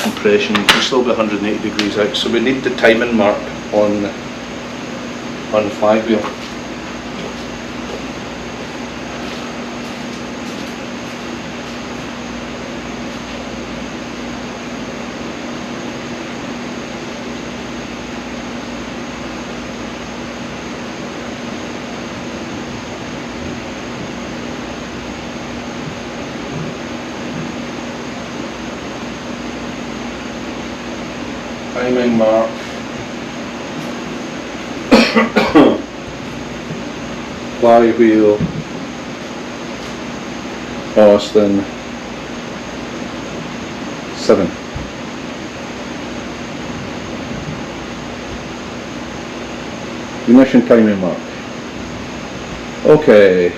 compression. You can still be 180 degrees out, so we need the timing mark on the flywheel. Timing mark. Flywheel. Austin 7. Ignition timing mark. Okay.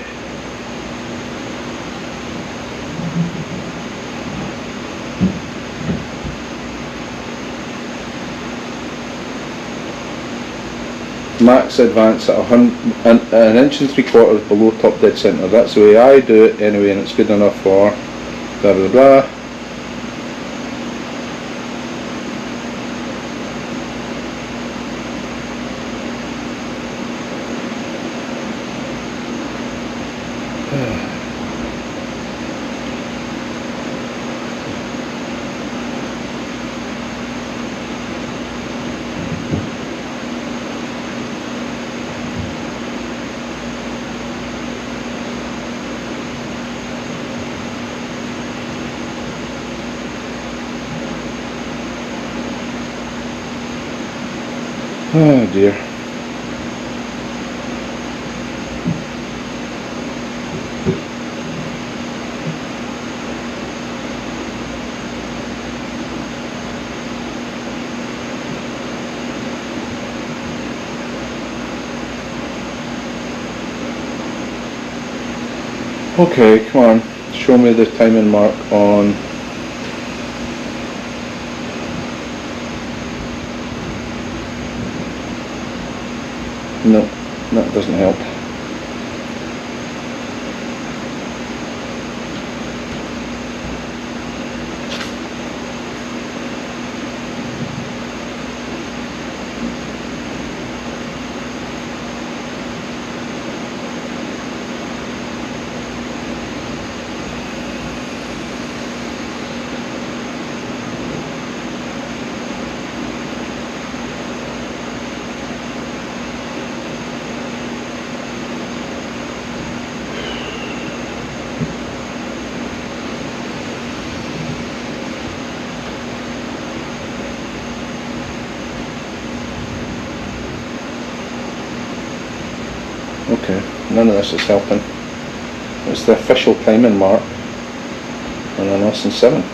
Max advance at an inch and 3/4 below top dead centre. That's the way I do it anyway, and it's good enough for blah blah blah. Oh dear. Okay, come on, show me the timing mark on no, that doesn't help. Okay, none of this is helping. It's the official timing mark on an Austin 7.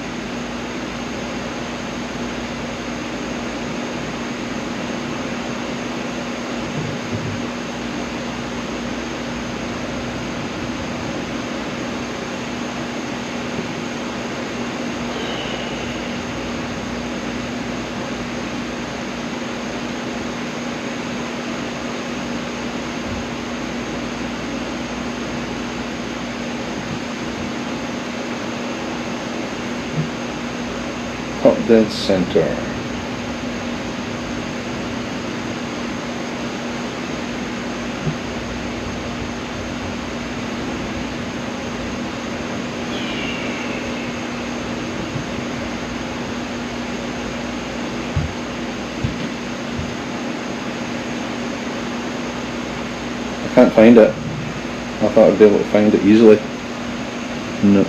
Top dead center. I can't find it. I thought I'd be able to find it easily. No.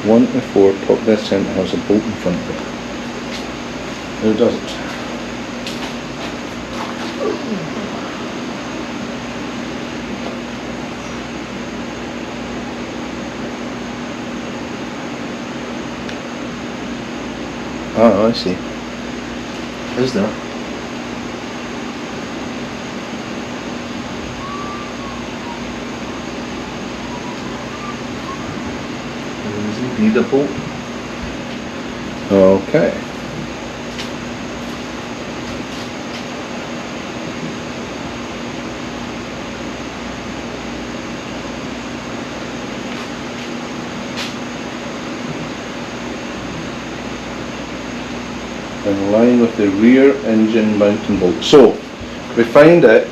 One to four, top dead centre has a bolt in front of it. Who does it? Oh, I see. Is there? Need a bolt. Okay. In line with the rear engine mounting bolt. So, we find it,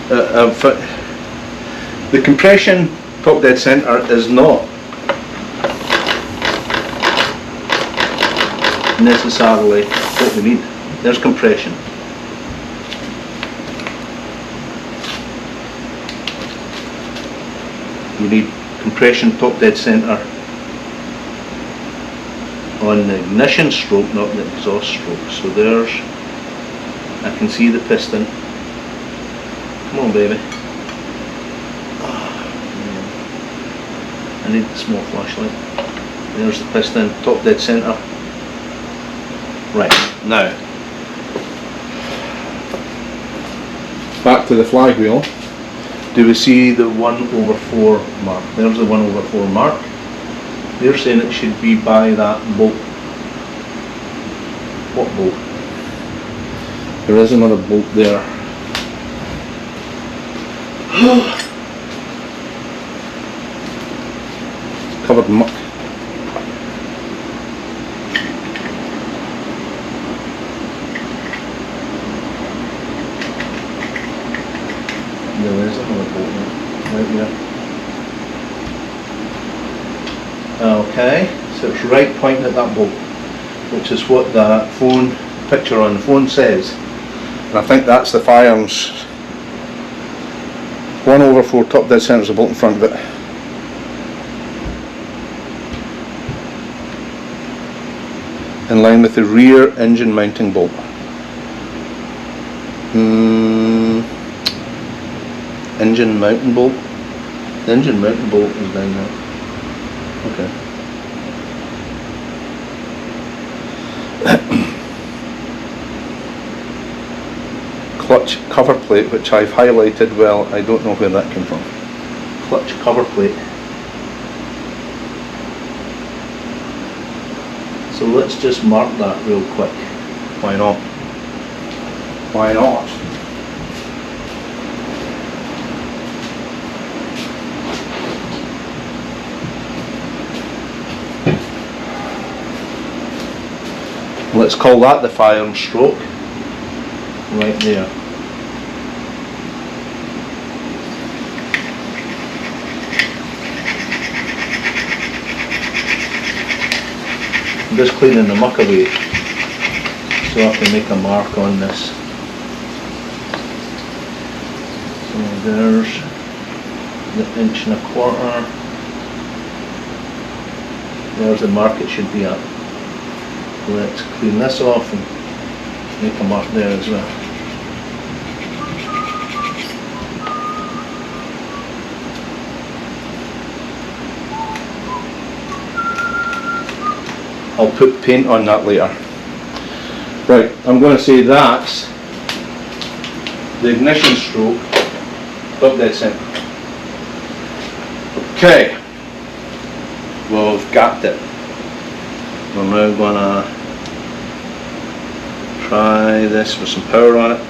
the compression top dead centre is not necessarily what we need. There's compression. You need compression top dead centre on the ignition stroke, not the exhaust stroke. So there's, I can see the piston. Come on, baby. I need the small flashlight. There's the piston, top dead centre. Right, now, Back to the flywheel. do we see the 1/4 mark? There's the 1/4 mark. They're saying it should be by that bolt. What bolt? There is another bolt there. It's covered in muck. There is another bolt there, right there. Okay, so it's right pointing at that bolt, which is what that phone picture on the phone says. And I think that's the firearms. 1/4 top dead centre is a bolt in front of it. In line with the rear engine mounting bolt. Engine mounting bolt? The engine mounting bolt is down there. Okay. Clutch cover plate, which I've highlighted, well, I don't know where that came from. Clutch cover plate. So let's just mark that real quick. Why not? Why not? Let's call that the firearm stroke. Right there. I'm just cleaning the muck away so I can make a mark on this. So there's the 1.25 inch. There's the mark it should be at. Let's clean this off and make a mark there as well. I'll put paint on that later. Right, I'm going to say that's the ignition stroke up dead centre. Okay, we've gapped it. We're now going to try this with some power on it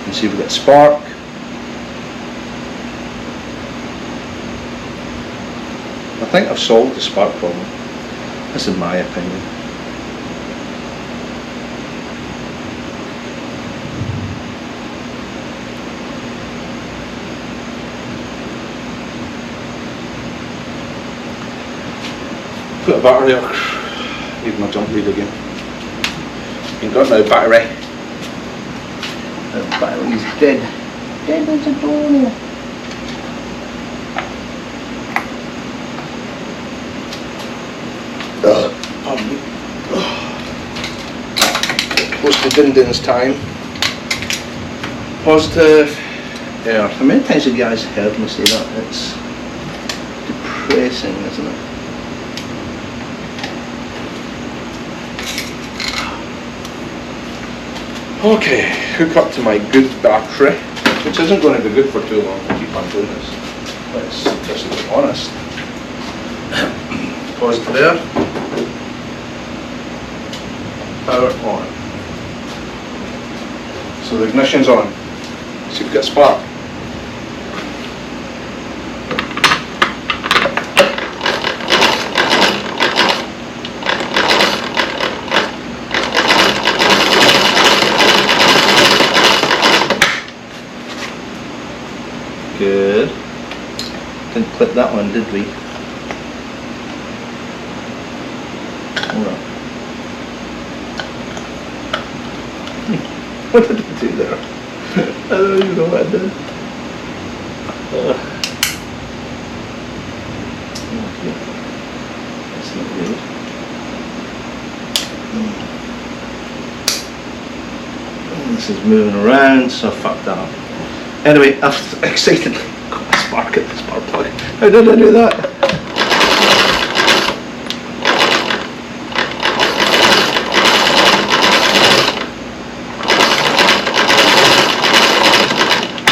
and see if we get spark. I think I've solved the spark problem. This is my opinion. Put a battery on. Need my jump lead again. You've got no battery. The battery's dead. Dead as a door. Pardon me. Close to Dindin's time. Positive air. How many times have you guys heard me say that? It's depressing, isn't it? Okay, hook up to my good battery, which isn't going to be good for too long. I'll keep on doing this. Let's just be honest. Positive air. Power on. So the ignition's on. See if we get spark. Good. Didn't clip that one, did we? Alright. What did I do there? I don't even know what I did. Okay. That's not good. This is moving around, so I fucked that up. Anyway, I've excitedly got my spark at the spark plug. How did I do that?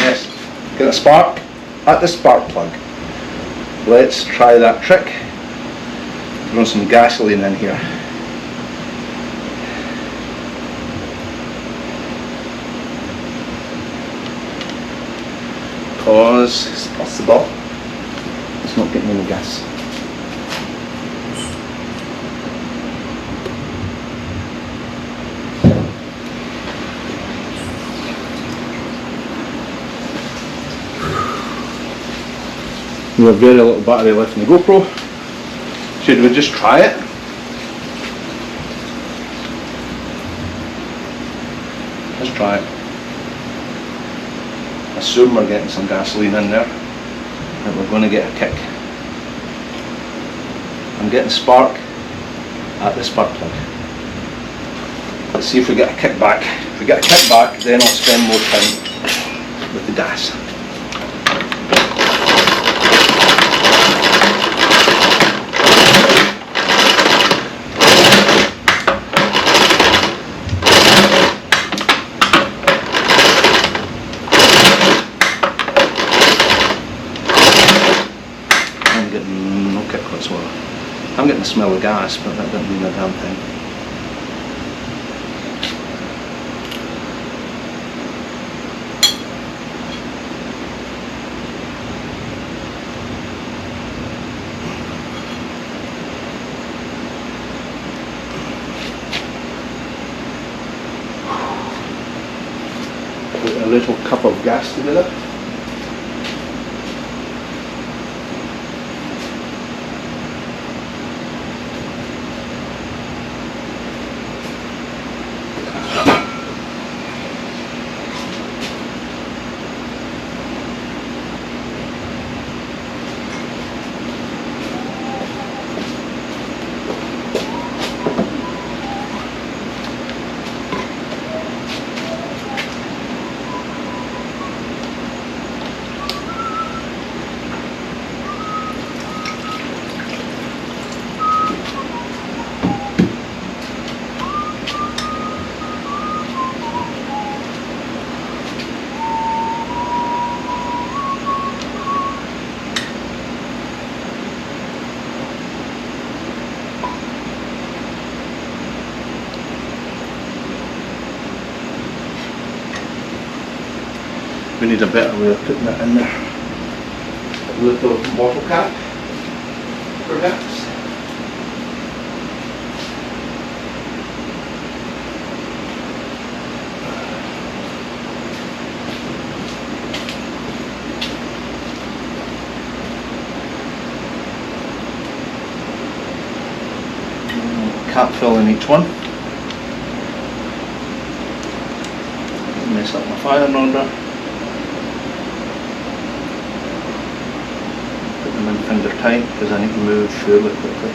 Yes, get a spark at the spark plug. Let's try that trick. Throw some gasoline in here. Because it's possible it's not getting any gas. We have very little battery left in the GoPro. Should we just try it? Let's try it. Assume we're getting some gasoline in there and we're going to get a kick. I'm getting spark at the spark plug. Let's see if we get a kick back. If we get a kick back, then I'll spend more time with the gas. I'm getting the smell of gas, but that doesn't mean a damn thing. Put a little cup of gas together. We need a better way of putting it in there. A little bottle cap, perhaps. Cap fill in each one. Mess up my firing order. Put them in finger tight because I need to move fairly quickly.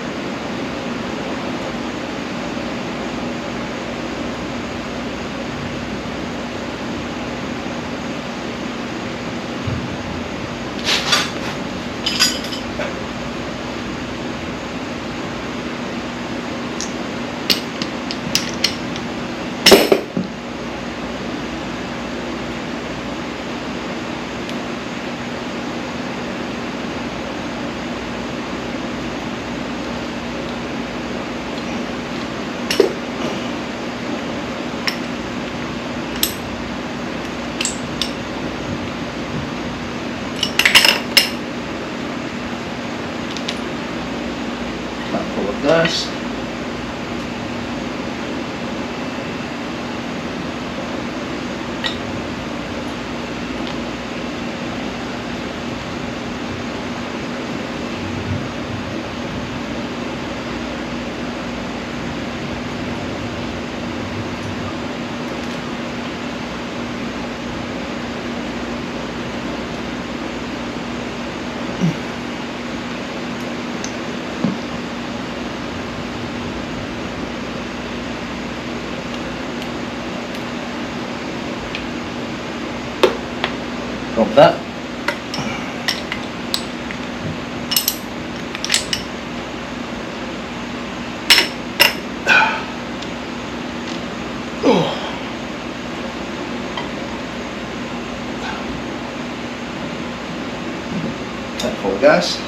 This. Drop that. Tank full of gas.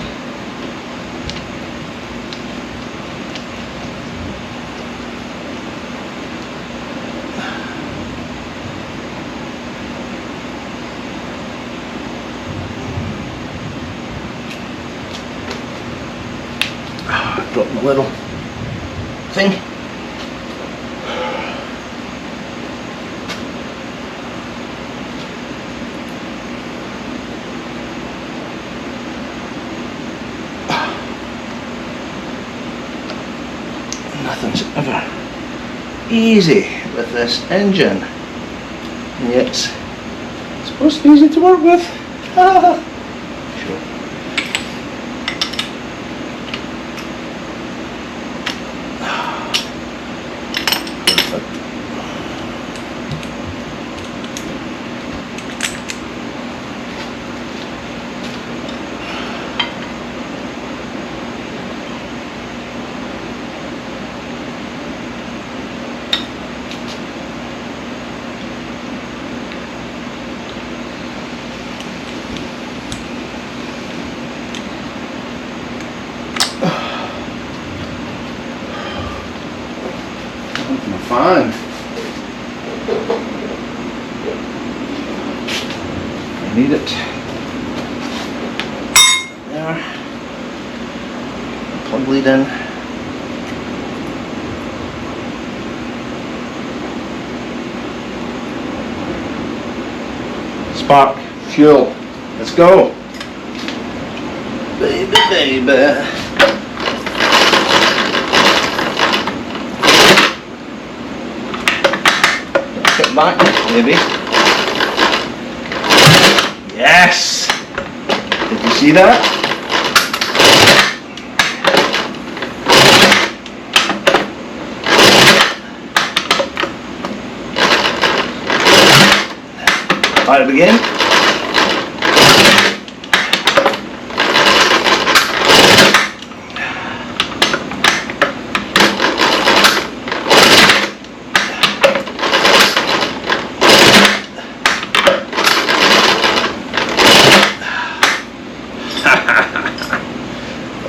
Drop my little thing. Nothing's ever easy with this engine, and yet it's supposed to be easy to work with. Sure. Fine. I need it. There. Plug lead in. Spark, fuel. Let's go. Baby, baby. Back, maybe. Yes! Did you see that? Fire it again.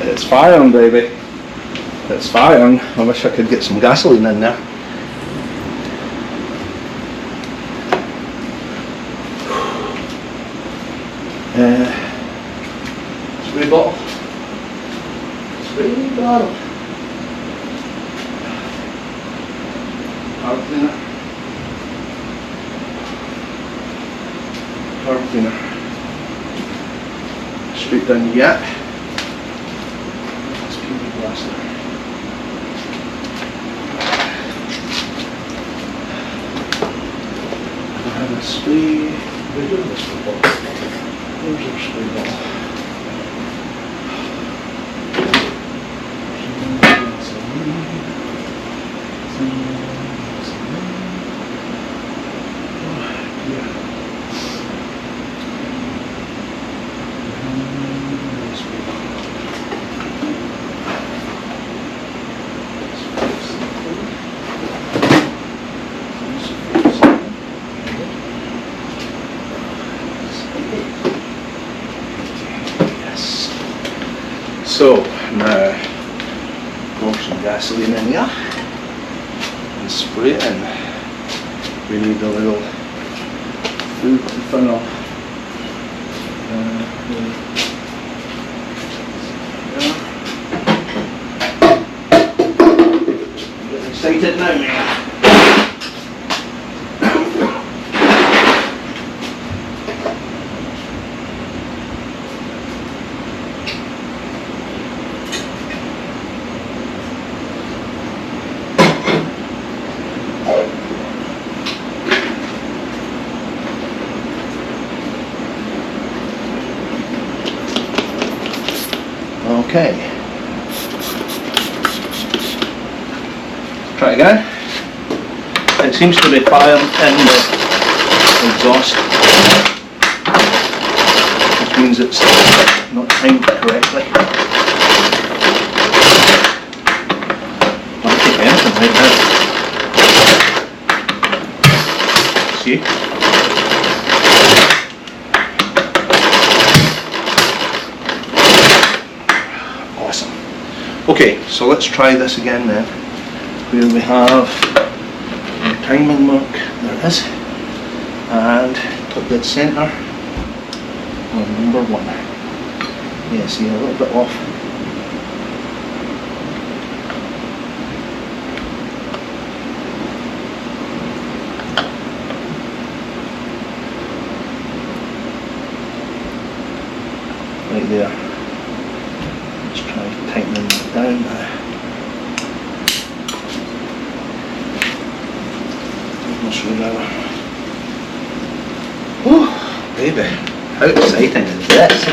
It's firing, baby. It's firing. I wish I could get some gasoline in there. bottle. Spray bottle. Power cleaner. Power cleaner. Straight down the yap. Let's keep the glass there. I have a spray. We're doing this for bottle. There's our spray bottle. So now pour some gasoline in here and spray it in. We need a little food to funnel. Get excited now, man. Okay. Try again. It seems to be firing in the exhaust, which means it's not timed correctly. Might take anything right now. See? Awesome. Okay, so let's try this again then. Where we have our timing mark, there it is, and top dead centre on number 1. Yeah, see, a little bit off. Right there. Let's try tightening it down now. Oh, baby, how exciting is this?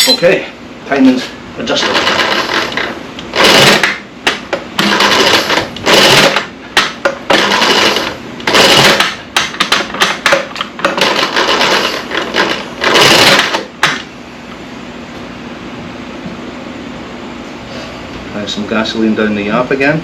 Okay, timing's adjusted. Some gasoline down the yap again.